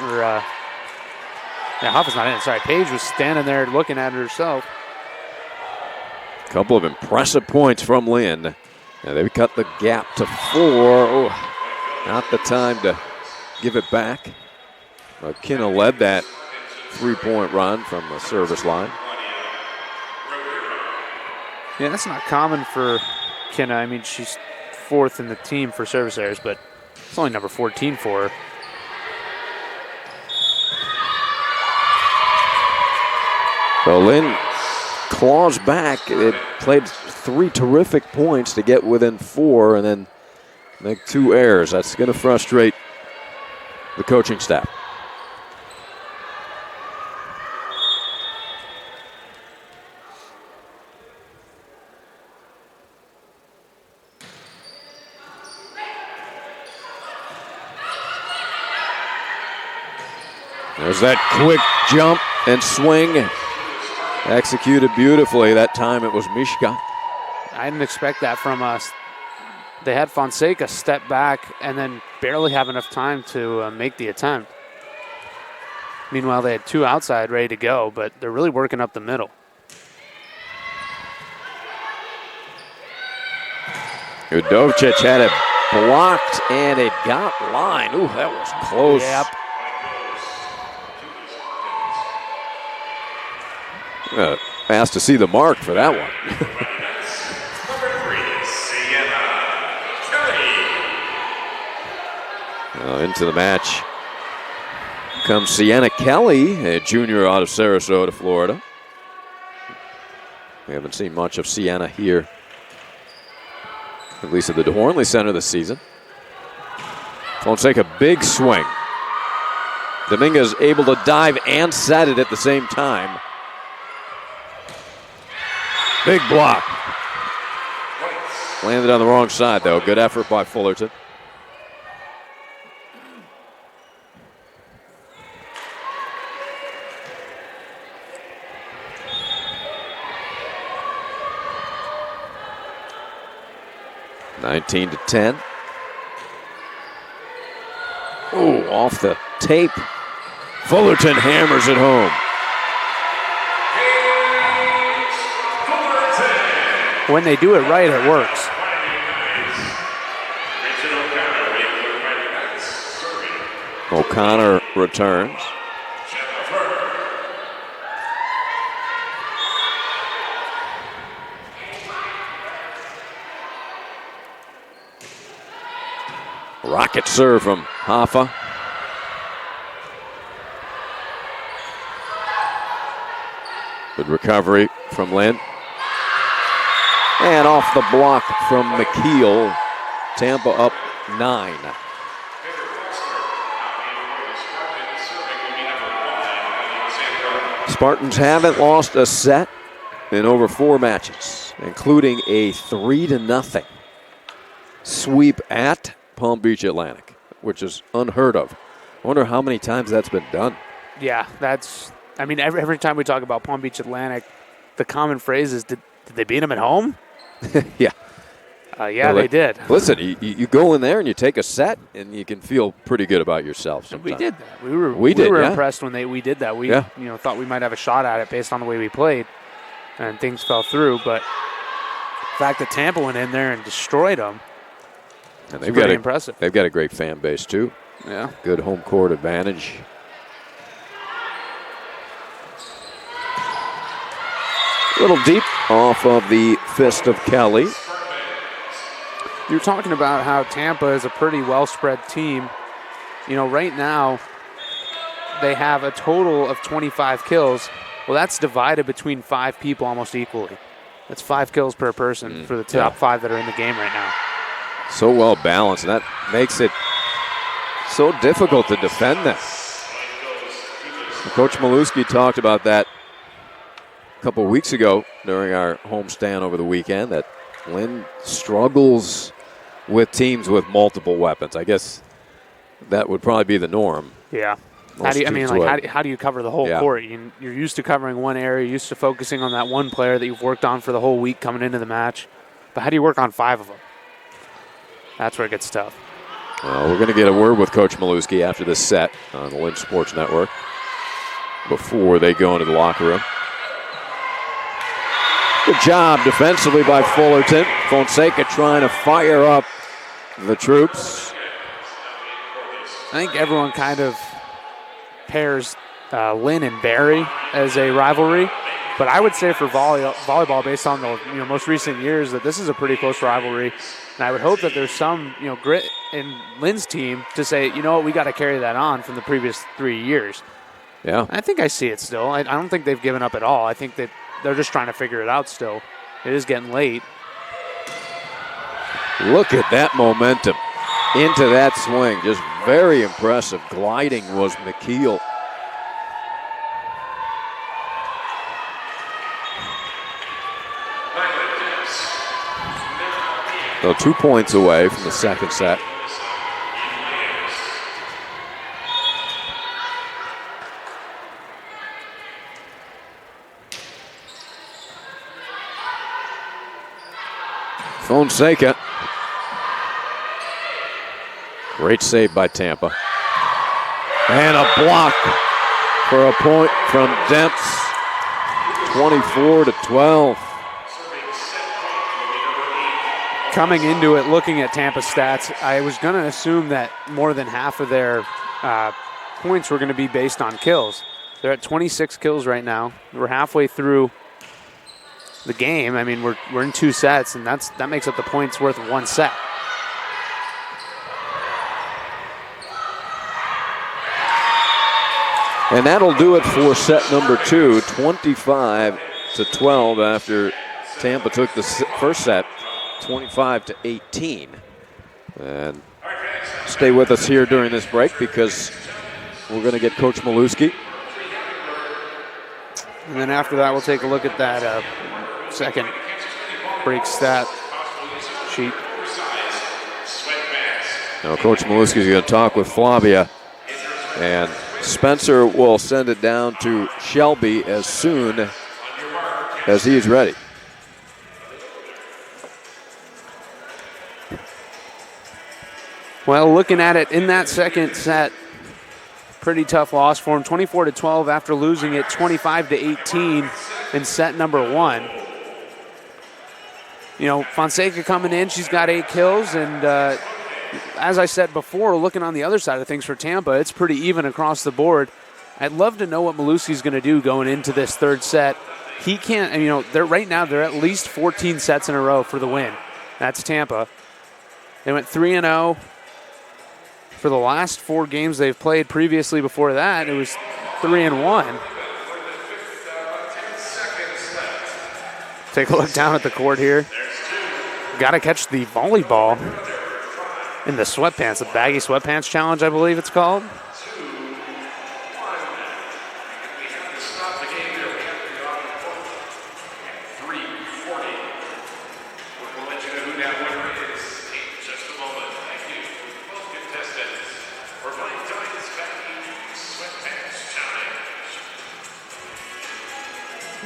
not in. Sorry, Paige was standing there looking at it herself. A couple of impressive points from Lynn. And they cut the gap to 4. Oh, not the time to give it back. McKenna led that three-point run from the service line. Yeah, that's not common for Kenna. I mean, she's 4th in the team for service errors, but it's only number 14 for her. So Lynn claws back. It played 3 terrific points to get within 4 and then make 2 errors. That's going to frustrate the coaching staff. There's that quick jump and swing. Executed beautifully. That time it was Mishka. I didn't expect that from us. They had Fonseca step back and then barely have enough time to make the attempt. Meanwhile, they had 2 outside ready to go, but they're really working up the middle. Udovcic had it blocked and it got line. Ooh, that was close. Yep. Asked to see the mark for that one. Into the match comes Sienna Kelly, a junior out of Sarasota, Florida. We haven't seen much of Sienna here, at least at the DeHornley Center this season. Fonseca, big swing. Dominguez able to dive and set it at the same time. Big block. Landed on the wrong side, though. Good effort by Fullerton. (19-10). Ooh, off the tape. Fullerton hammers it home. When they do it right, it works. O'Connor returns. Rocket serve from Hoffa. Good recovery from Lynn. And off the block from McKeel. Tampa up 9. Spartans haven't lost a set in over 4 matches, including a 3-0 sweep at Palm Beach Atlantic, which is unheard of. I wonder how many times that's been done. Yeah, I mean, every time we talk about Palm Beach Atlantic, the common phrase is, did they beat them at home? Yeah. Yeah, they did. Listen, you go in there and you take a set, and you can feel pretty good about yourself sometimes. We did that. We were impressed when we did that. We thought we might have a shot at it based on the way we played, and things fell through. But the fact that Tampa went in there and destroyed them, And It's pretty impressive. They've got a great fan base, too. Yeah. Good home court advantage. A little deep off of the fist of Kelly. You're talking about how Tampa is a pretty well-spread team. You know, right now they have a total of 25 kills. Well, that's divided between 5 people almost equally. That's 5 kills per person for the top 5 that are in the game right now. So well balanced, and that makes it so difficult to defend them. Coach Maluski talked about that a couple of weeks ago during our homestand over the weekend, that Lynn struggles with teams with multiple weapons. I guess that would probably be the norm. Yeah. Most teams would. How do you cover the whole court? You're used to covering one area, you're used to focusing on that one player that you've worked on for the whole week coming into the match. But how do you work on 5 of them? That's where it gets tough. We're going to get a word with Coach Maluski after this set on the Lynn Sports Network before they go into the locker room. Good job defensively by Fullerton. Fonseca trying to fire up the troops. I think everyone kind of pairs Lynn and Barry as a rivalry, but I would say for volleyball, based on the most recent years, that this is a pretty close rivalry. And I would hope that there's some grit in Lynn's team to say, you know what, we got to carry that on from the previous 3 years. Yeah, I think I see it still. I don't think they've given up at all. I think that they're just trying to figure it out still. It is getting late. Look at that momentum into that swing. Just very impressive. Gliding was McKeel. So 2 points away from the second set. Fonseca. Great save by Tampa. And a block for a point from Demps. 24-12. Coming into it, looking at Tampa's stats, I was going to assume that more than half of their points were going to be based on kills. They're at 26 kills right now. We're halfway through the game. I mean, we're in 2 sets, and that makes up the points worth of 1 set. And that'll do it for set number 2, 25-12 after Tampa took the first set, 25-18. And stay with us here during this break because we're going to get Coach Maluski. And then after that, we'll take a look at that second break stat sheet. Now, Coach Maluski is going to talk with Flavia, and Spencer will send it down to Shelby as soon as he is ready. Well, looking at it in that second set, pretty tough loss for him. 24-12 after losing it 25-18 in set number 1. Fonseca coming in, she's got 8 kills, and as I said before, looking on the other side of things for Tampa, it's pretty even across the board. I'd love to know what Maluski's going to do going into this third set. He can't, right now they're at least 14 sets in a row for the win. That's Tampa. They went 3-0 for the last 4 games they've played. Previously, before that, it was 3-1. Take a look down at the court here. Got to catch the volleyball in the sweatpants, the baggy sweatpants challenge, I believe it's called.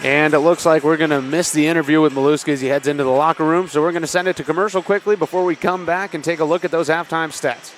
And it looks like we're going to miss the interview with Maluski as he heads into the locker room. So we're going to send it to commercial quickly before we come back and take a look at those halftime stats.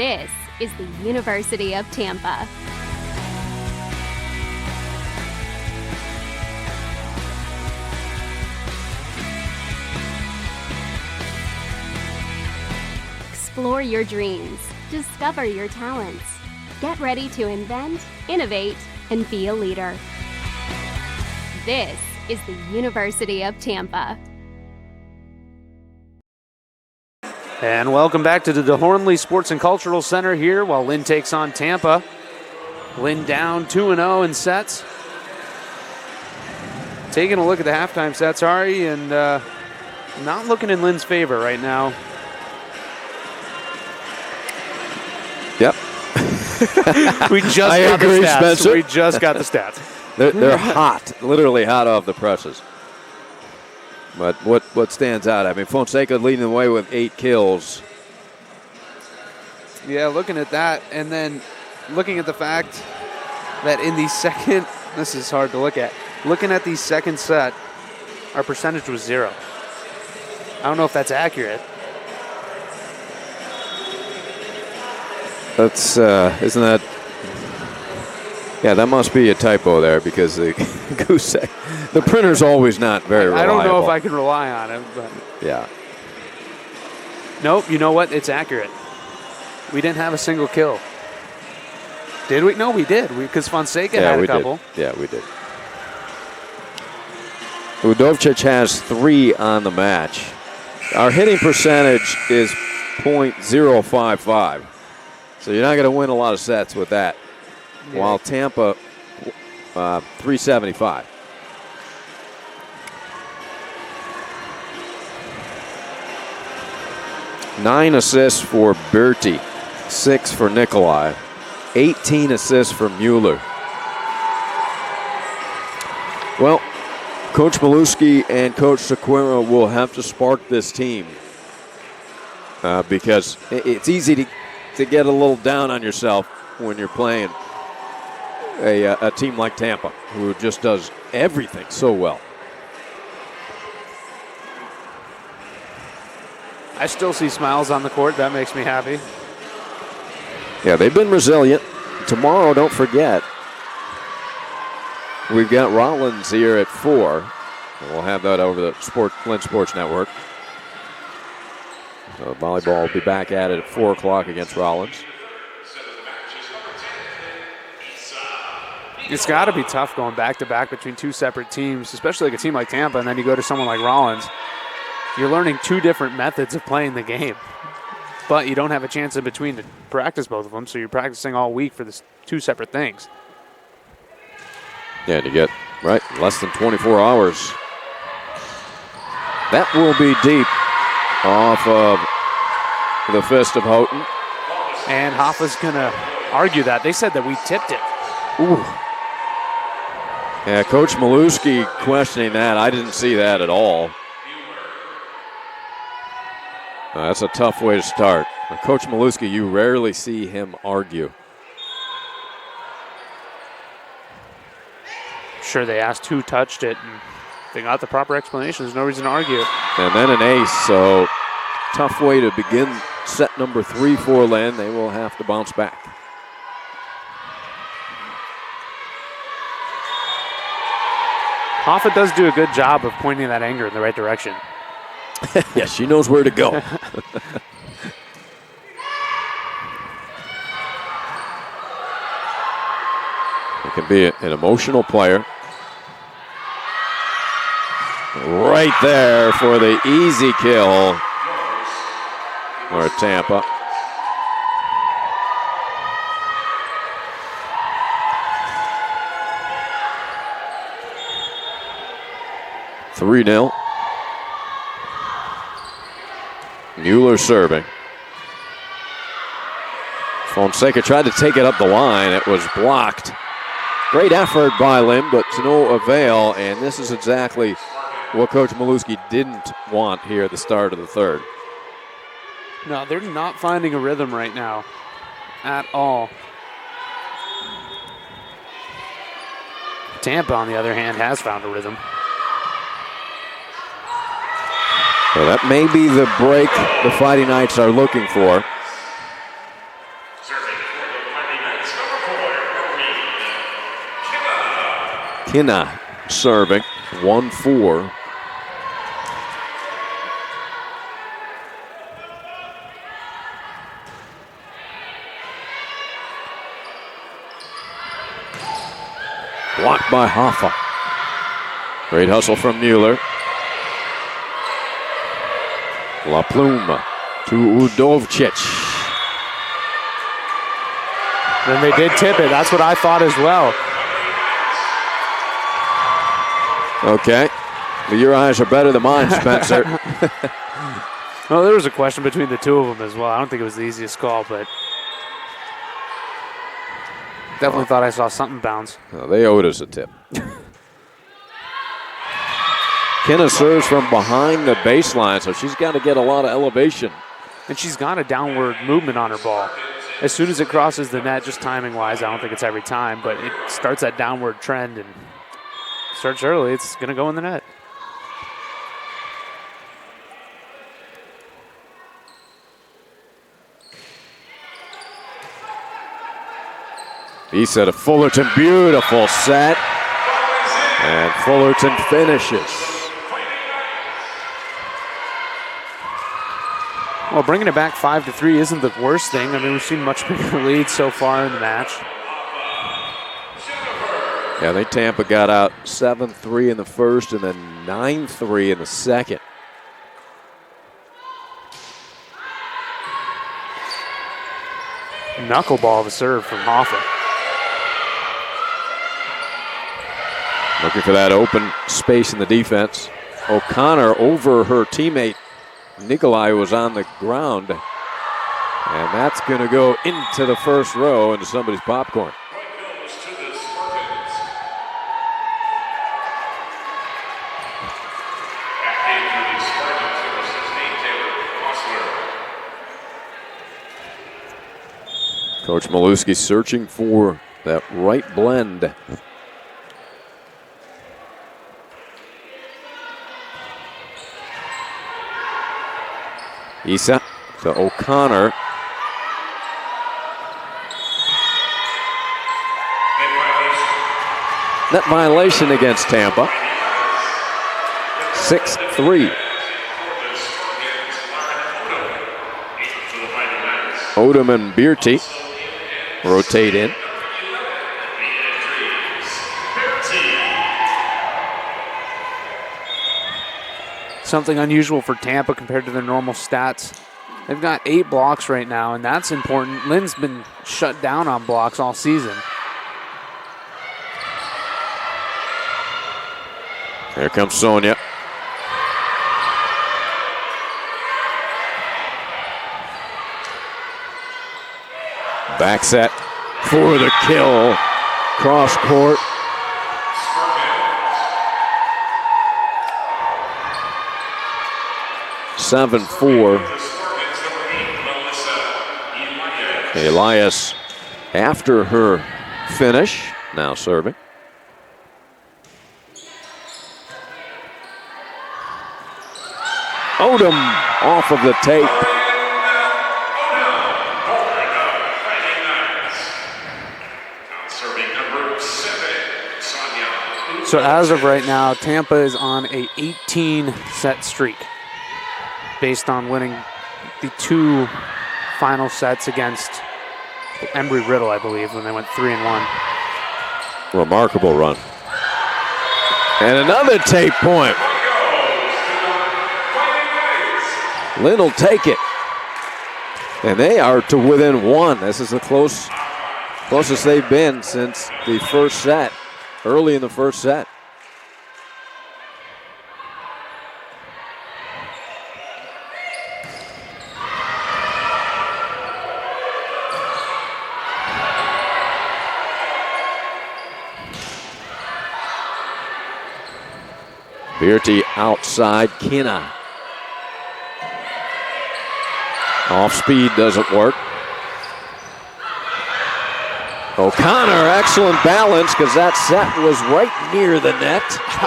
This is the University of Tampa. Explore your dreams. Discover your talents. Get ready to invent, innovate, and be a leader. This is the University of Tampa. And welcome back to the DeHornley Sports and Cultural Center here while Lynn takes on Tampa. Lynn down 2-0 in sets. Taking a look at the halftime stats, Ari, and not looking in Lynn's favor right now. Yep. We just got the stats. Spencer. We just got the stats. They're hot, literally hot off the presses. But what stands out? I mean, Fonseca leading the way with 8 kills. Yeah, looking at that, and then looking at the fact that in the second, this is hard to look at. Looking at the second set, our percentage was 0. I don't know if that's accurate. That's isn't that? Yeah, that must be a typo there because the goose egg, the printer's always not very reliable. I don't know if I can rely on it, but yeah. Nope. You know what? It's accurate. We didn't have a single kill. Did we? No, we did. Because Fonseca had a couple. Yeah, we did. Udovcic has 3 on the match. Our hitting percentage is .055. So you're not going to win a lot of sets with that. Yeah. While Tampa, 375. Nine assists for Berti, 6 for Nikolai, 18 assists for Mueller. Well, Coach Maluski and Coach Sequeira will have to spark this team because it's easy to get a little down on yourself when you're playing a team like Tampa, who just does everything so well. I still see smiles on the court. That makes me happy. Yeah, they've been resilient. Tomorrow, don't forget, we've got Rollins here at 4. And we'll have that over the Lynn Sports Network. So volleyball will be back at it at 4 o'clock against Rollins. It's got to be tough going back-to-back between 2 separate teams, especially like a team like Tampa, and then you go to someone like Rollins. You're learning 2 different methods of playing the game, but you don't have a chance in between to practice both of them, so you're practicing all week for this 2 separate things. Yeah, and you get, right, less than 24 hours. That will be deep off of the fist of Houghton. And Hoffa's going to argue that. They said that we tipped it. Ooh. Yeah, Coach Maluski questioning that. I didn't see that at all. That's a tough way to start. Coach Maluski, you rarely see him argue. Sure, they asked who touched it, and they got the proper explanation. There's no reason to argue. And then an ace, so tough way to begin set number 3 for Lynn. They will have to bounce back. Hoffa does do a good job of pointing that anger in the right direction. Yes, she knows where to go. It can be an emotional player. Right there for the easy kill for Tampa. (3-0). Mueller serving. Fonseca tried to take it up the line. It was blocked. Great effort by Lynn, but to no avail. And this is exactly what Coach Maluski didn't want here at the start of the third. No, they're not finding a rhythm right now at all. Tampa, on the other hand, has found a rhythm. So that may be the break the Fighting Knights are looking for. Kinna serving, 1-4. Blocked by Hoffa. Great hustle from Mueller. La Plume to Udovcic. Then they did tip it. That's what I thought as well. Okay. Well, your eyes are better than mine, Spencer. Well, there was a question between the two of them as well. I don't think it was the easiest call, but definitely thought I saw something bounce. Well, they owed us a tip. Kinna serves from behind the baseline, so she's got to get a lot of elevation. And she's got a downward movement on her ball. As soon as it crosses the net, just timing-wise, I don't think it's every time, but it starts that downward trend and starts early. It's going to go in the net. Issa to Fullerton, beautiful set. And Fullerton finishes. Well, bringing it back 5-3 isn't the worst thing. I mean, we've seen much bigger leads so far in the match. Yeah, I think Tampa got out 7-3 in the first and then 9-3 in the second. Knuckleball of a serve from Hoffa. Looking for that open space in the defense. O'Connor over her teammate. Nikolai was on the ground. And that's going to go into the first row into somebody's popcorn. Coach Maluski searching for that right blend. Issa to O'Connor. Net violation against Tampa. 6-3. Odom and Bearty rotate in. Something unusual for Tampa compared to their normal stats. They've got 8 blocks right now, and that's important. Lynn's been shut down on blocks all season. Here comes Sonia. Back set for the kill. Cross court. (7-4). Elias after her finish, now serving. Odom off of the tape. So as of right now, Tampa is on a 18-set streak based on winning the 2 final sets against Embry-Riddle, I believe, when they went 3-1. Remarkable run. And another tape point. Lynn will take it. And they are to within 1. This is the closest they've been since the first set, early in the first set. Bearty outside, Kinna. Off speed doesn't work. O'Connor, excellent balance because that set was right near the net.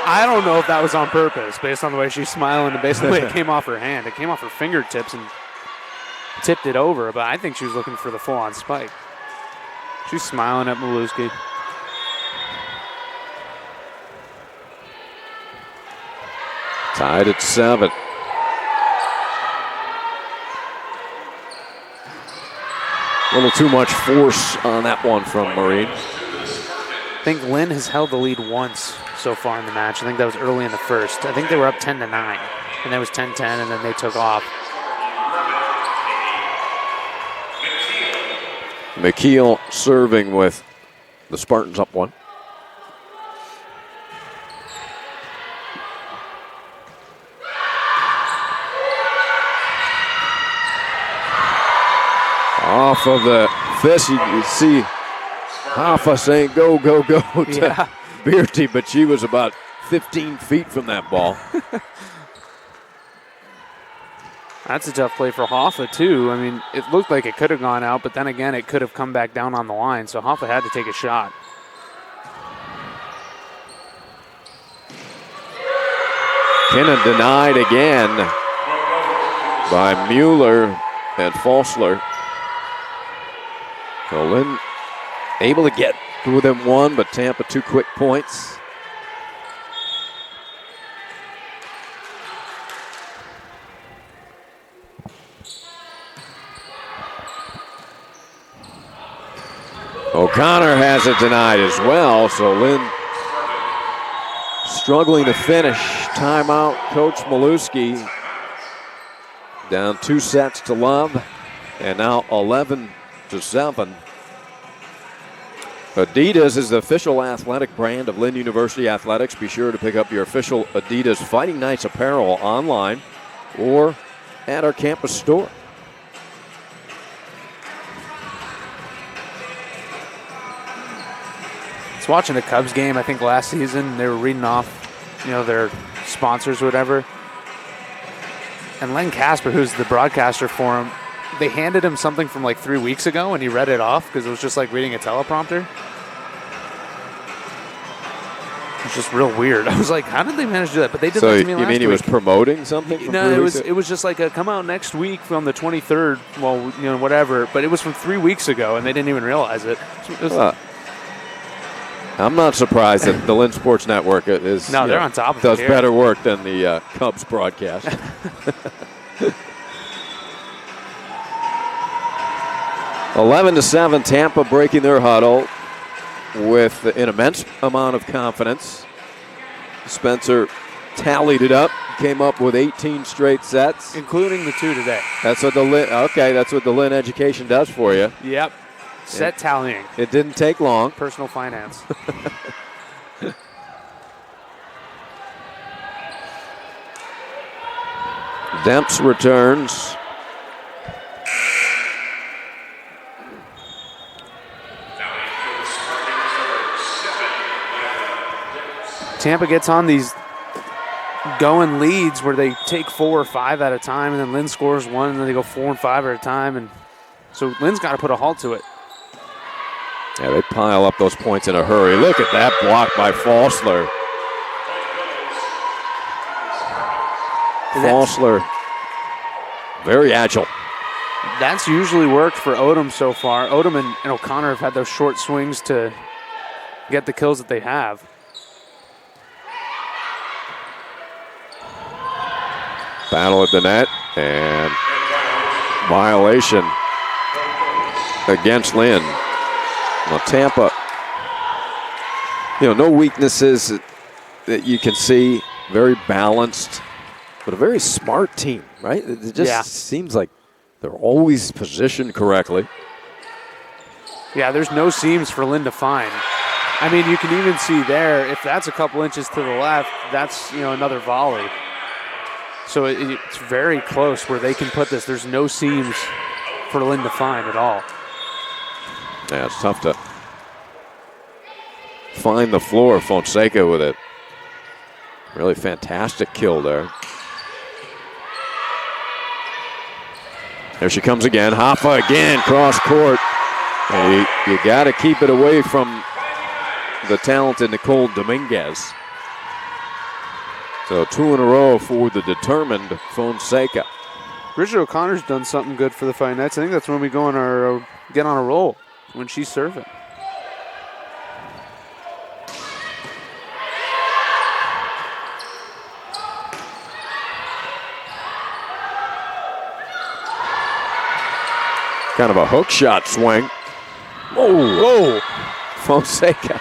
I don't know if that was on purpose based on the way she's smiling and based on the way it came off her hand. It came off her fingertips and tipped it over, but I think she was looking for the full-on spike. She's smiling at Maluski. Tied at 7. A little too much force on that one from Marine. I think Lynn has held the lead once so far in the match. I think that was early in the first. I think they were up 10-9, and then it was 10-10, and then they took off. McKeel serving with the Spartans up 1. Off of the fist, you see Hoffa saying go, go, go to Bearty, but she was about 15 feet from that ball. That's a tough play for Hoffa, too. I mean, it looked like it could have gone out, but then again, it could have come back down on the line, so Hoffa had to take a shot. Kinna denied again by Mueller and Falsler. So Lynn able to get within 1, but Tampa 2 quick points. O'Connor has it denied as well, so Lynn struggling to finish. Timeout, Coach Maluski. Down 2 sets to love, and now 11-7. Adidas is the official athletic brand of Lynn University Athletics. Be sure to pick up your official Adidas Fighting Knights apparel online or at our campus store. I was watching the Cubs game, I think last season. They were reading off, their sponsors or whatever. And Len Casper, who's the broadcaster for him, they handed him something from like 3 weeks ago, and he read it off because it was just like reading a teleprompter. It's just real weird. I was like, how did they manage to do that? But they did that to me last week. So you mean he was promoting something from 3 weeks ago? It was just like a come out next week from the 23rd, whatever. But it was from 3 weeks ago, and they didn't even realize it. I'm not surprised that the Lynn Sports Network is they're on top of it. Does better work than the Cubs broadcast. 11-7, Tampa breaking their huddle with an immense amount of confidence. Spencer tallied it up, came up with 18 straight sets, including the 2 today. That's what the Lynn education does for you. Yep. Set tallying. It didn't take long. Personal finance. Demps returns. Tampa gets on these going leads where they take 4 or 5 at a time, and then Lynn scores 1, and then they go 4 and 5 at a time. And so Lynn's got to put a halt to it. Yeah, they pile up those points in a hurry. Look at that block by Falsler. Falsler, very agile. That's usually worked for Odom so far. Odom and O'Connor have had those short swings to get the kills that they have. Battle at the net, and violation against Lynn. Well, Tampa, no weaknesses that you can see. Very balanced, but a very smart team, right? It just seems like they're always positioned correctly. Yeah, there's no seams for Lynn to find. I mean, you can even see there, if that's a couple inches to the left, that's, another volley. So it's very close where they can put this. There's no seams for Lynn to find at all. Yeah, it's tough to find the floor. Fonseca with a really fantastic kill there. There she comes again. Hoffa again, cross court. And you got to keep it away from the talented Nicole Dominguez. So 2 in a row for the determined Fonseca. Bridget O'Connor's done something good for the Fighting Knights. I think that's when we go on get on a roll, when she's serving. kind of a hook shot swing. Whoa. Fonseca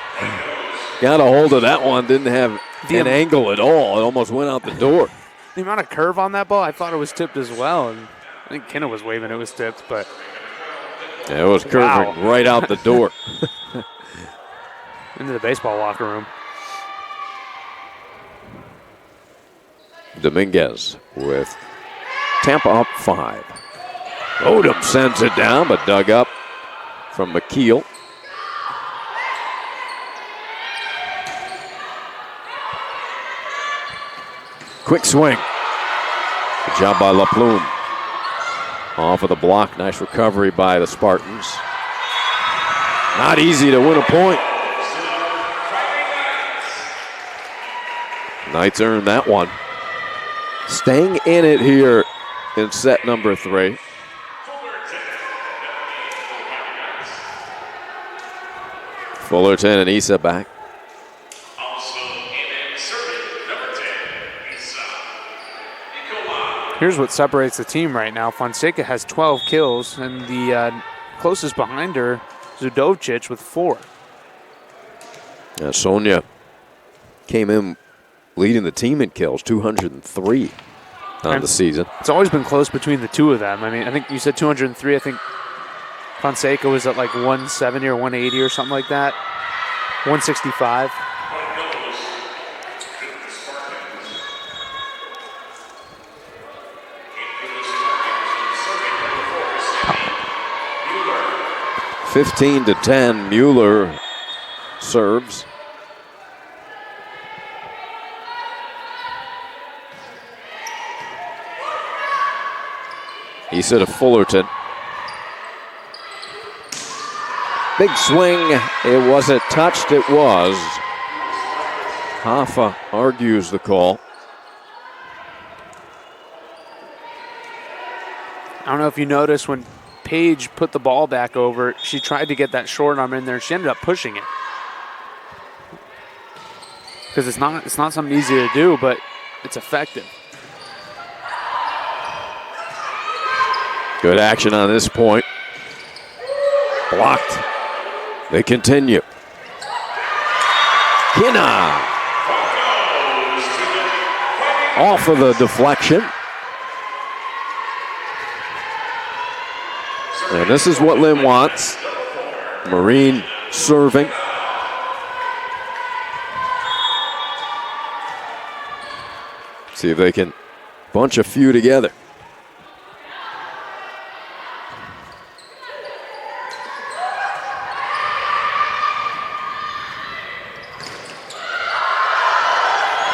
got a hold of that one. Didn't have an angle at all. It almost went out the door. The amount of curve on that ball, I thought it was tipped as well. And I think Kenna was waving it was tipped, but. Yeah, it was curving right out the door. Into the baseball locker room. Dominguez with Tampa up 5. Odom sends it down, but dug up from McKeel. Quick swing. Good job by LaPlume. Off of the block. Nice recovery by the Spartans. Not easy to win a point. Knights earned that one. Staying in it here in set number 3. Fullerton and Issa back. Here's what separates the team right now. Fonseca has 12 kills, and the closest behind her, Zudovcic, with 4. Sonia came in leading the team in kills, 203 on the season. It's always been close between the two of them. I mean, I think you said 203. I think Fonseca was at like 170 or 180 or something like that. 165. (15 to 10). Mueller serves. Issa to Fullerton. Big swing. It wasn't touched. It was. Hoffa argues the call. I don't know if you noticed when Paige put the ball back over, she tried to get that short arm in there. She ended up pushing it. Because it's not something easy to do, but it's effective. Good action on this point. Blocked. They continue. Kinna. Off of the deflection. And this is what Lynn wants. Marine serving. See if they can bunch a few together.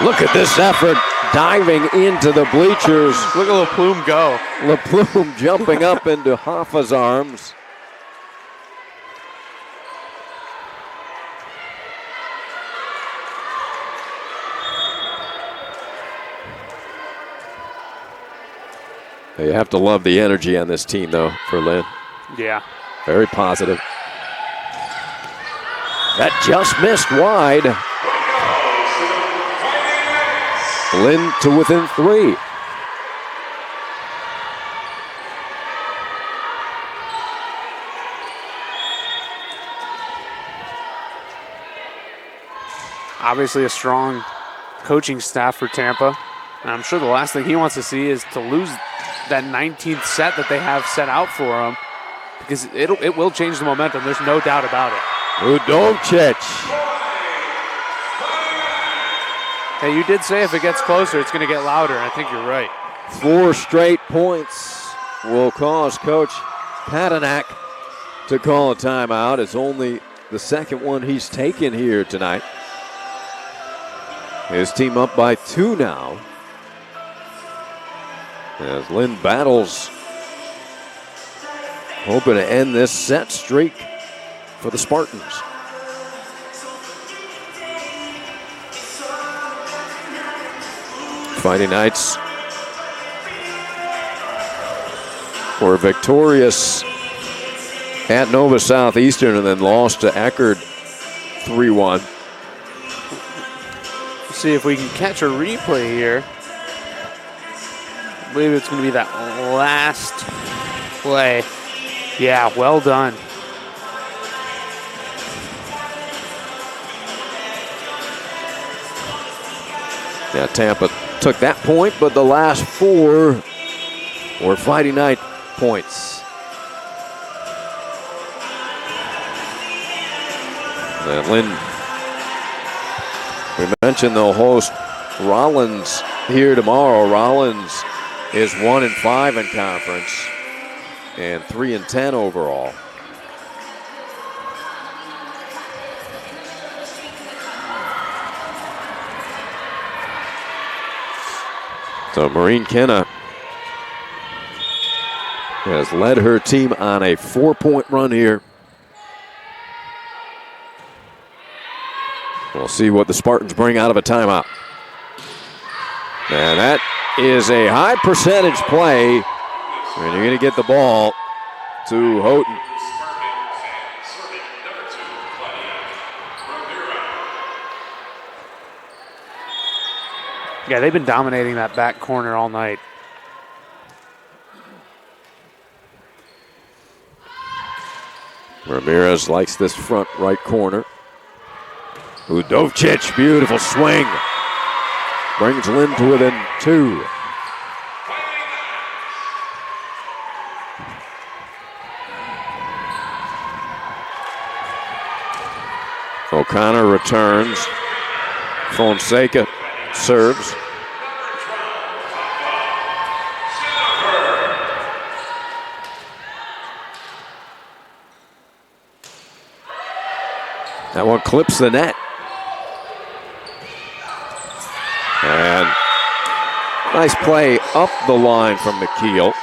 Look at this effort, diving into the bleachers. Look at LaPlume go. LaPlume jumping up into Hoffa's arms. You have to love the energy on this team, though, for Lynn. Yeah. Very positive. That just missed wide. Lynn to within 3. Obviously a strong coaching staff for Tampa. And I'm sure the last thing he wants to see is to lose that 19th set that they have set out for him, because it will change the momentum. There's no doubt about it. Udovcic. Hey, you did say if it gets closer, it's going to get louder. I think you're right. 4 straight points will cause Coach Patanak to call a timeout. It's only the second one he's taken here tonight. His team up by 2 now. As Lynn battles, hoping to end this set streak for the Spartans. Fighting Knights were victorious at Nova Southeastern and then lost to Eckerd 3-1. See if we can catch a replay here. I believe it's going to be that last play. Yeah, well done. Yeah, Tampa took that point, but the last 4 were Fighting Night points. And Lynn, we mentioned they'll host Rollins here tomorrow. Rollins is 1-5 in conference and 3-10 overall. So Maureen Kenna has led her team on a 4-point run here. We'll see what the Spartans bring out of a timeout. And that is a high percentage play. And you're going to get the ball to Houghton. Yeah, they've been dominating that back corner all night. Ramirez likes this front right corner. Udovcic, beautiful swing. Brings Lynn to within 2. O'Connor returns. Fonseca serves. That one clips the net. And nice play up the line from McKeel.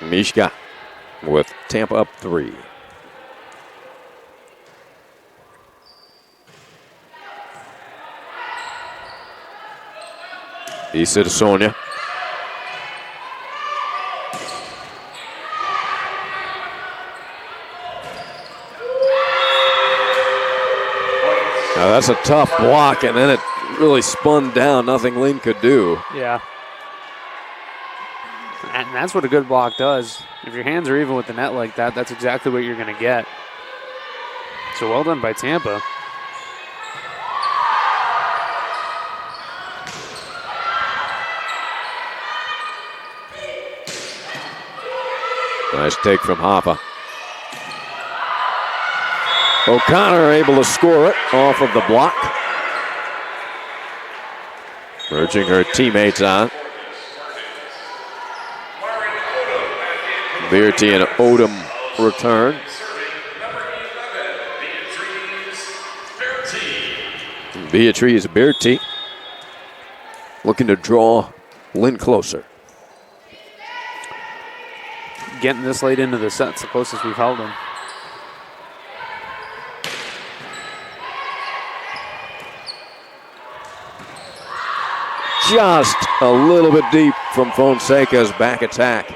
Mishka with Tampa up 3. Issa to Sonia. Now that's a tough block, and then it really spun down. Nothing Lynn could do. Yeah. And that's what a good block does. If your hands are even with the net like that, that's exactly what you're going to get. So well done by Tampa. Nice take from Hoffa. O'Connor able to score it off of the block. Urging her teammates on. Bearty and Odom return. Beatrice Bearty looking to draw Lynn closer. Getting this late into the set, it's the closest we've held them. Just a little bit deep from Fonseca's back attack.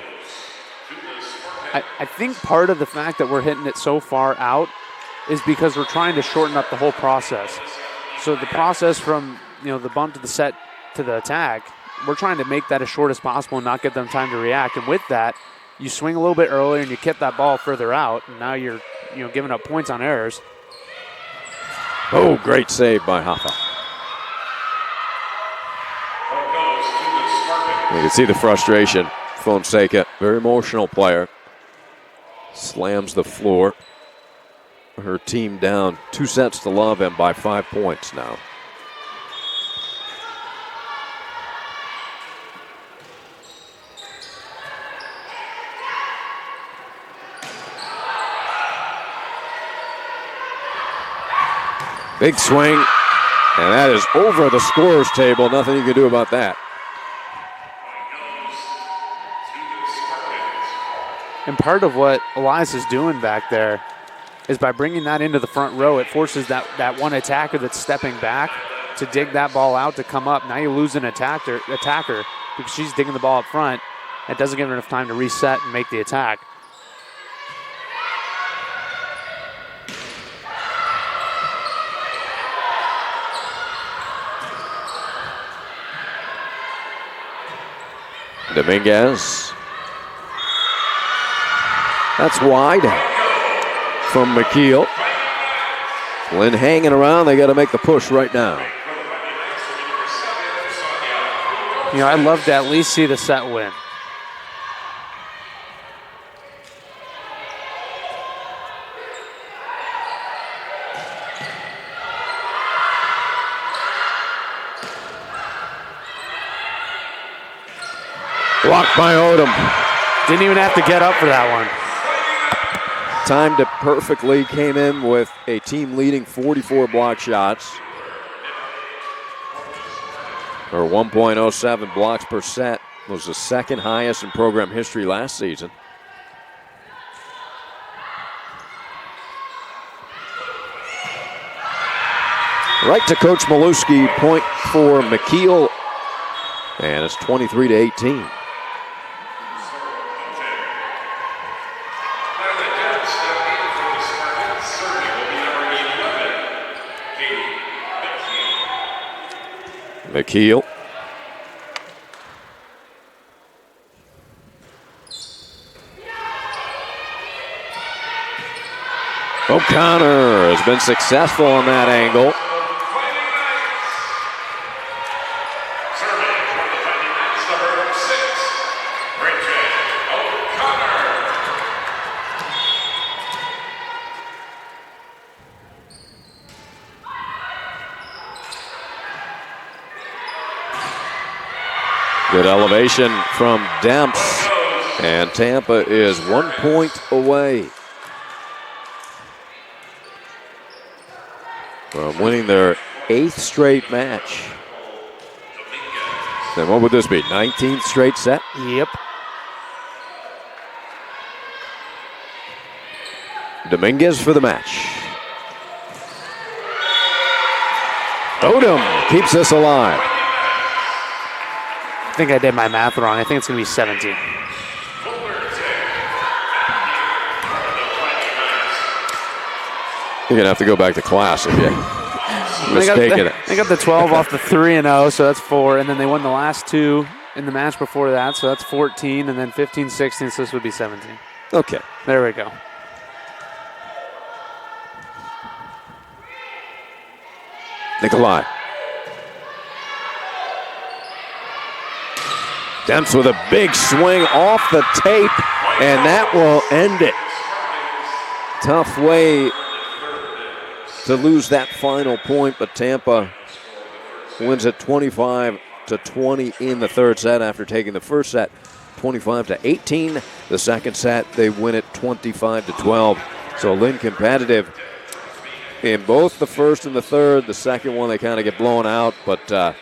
I think part of the fact that we're hitting it so far out is because we're trying to shorten up the whole process. So the process from the bump to the set to the attack, we're trying to make that as short as possible and not give them time to react. And with that, you swing a little bit earlier and you kick that ball further out, and now you're giving up points on errors. Oh, great save by Hoffa. You can see the frustration. Fonseca, very emotional player. Slams the floor. Her team down 2 sets to love and by 5 points now. Big swing, and that is over the scorer's table. Nothing you can do about that. And part of what Elias is doing back there is by bringing that into the front row, it forces that one attacker that's stepping back to dig that ball out to come up. Now you lose an attacker because she's digging the ball up front. It doesn't give her enough time to reset and make the attack. Dominguez. That's wide from McKeel. Lynn hanging around. They got to make the push right now. You know, I'd love to at least see the set win. Blocked by Odom. Didn't even have to get up for that one. Timed it perfectly, came in with a team leading 44 block shots. Or 1.07 blocks per set, was the second highest in program history last season. Right to Coach Maluski, point for McKeel, and it's 23-18. McKeel. O'Connor has been successful on that angle. Good elevation from Demps, and Tampa is 1 point away from winning their 8th straight match. Then what would this be, 19th straight set? Yep. Dominguez for the match. Odom keeps us alive. I think I did my math wrong. I think it's going to be 17. You're going to have to go back to class if you mistaken it. They got the 12 off the 3-0, so that's 4. And then they won the last 2 in the match before that, so that's 14. And then 15, 16, so this would be 17. Okay. There we go. Nikolai. Demps with a big swing off the tape, and that will end it. Tough way to lose that final point, but Tampa wins at 25-20 in the third set after taking the first set 25-18. The second set, they win it 25-12. So Lynn competitive in both the first and the third. The second one, they kind of get blown out, but a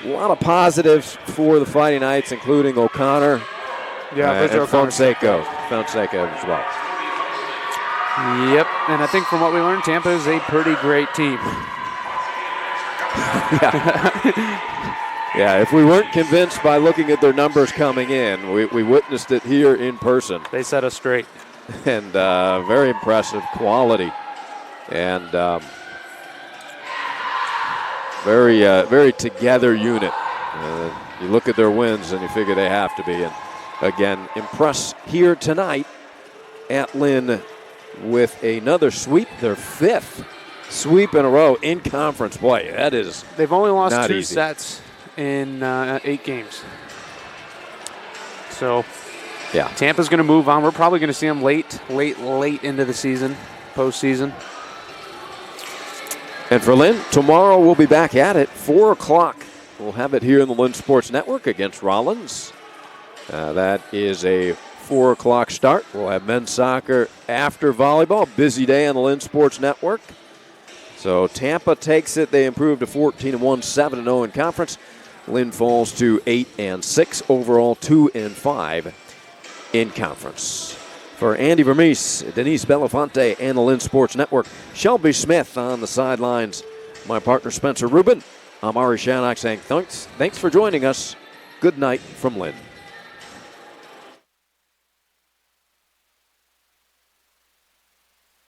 lot of positives for the Fighting Knights, including O'Connor and Fonseca as well. Yep, and I think from what we learned, Tampa is a pretty great team. Yeah, if we weren't convinced by looking at their numbers coming in, we witnessed it here in person. They set us straight. And very impressive quality. And very together unit. You look at their wins and you figure they have to be. And again, impress here tonight at Lynn with another sweep, their 5th sweep in a row in conference play. That is They've only lost not 2 easy. sets in 8 games. So yeah, Tampa's going to move on. We're probably going to see them late into the season, postseason. And for Lynn, tomorrow we'll be back at it, 4 o'clock. We'll have it here in the Lynn Sports Network against Rollins. That is a 4 o'clock start. We'll have men's soccer after volleyball. Busy day on the Lynn Sports Network. So Tampa takes it. They improve to 14-1, 7-0 in conference. Lynn falls to 8-6 overall, 2-5 in conference. For Andy Vermees, Denise Belafonte, and the Lynn Sports Network, Shelby Smith on the sidelines. My partner Spencer Rubin. I'm Ari Shannock saying thanks for joining us. Good night from Lynn.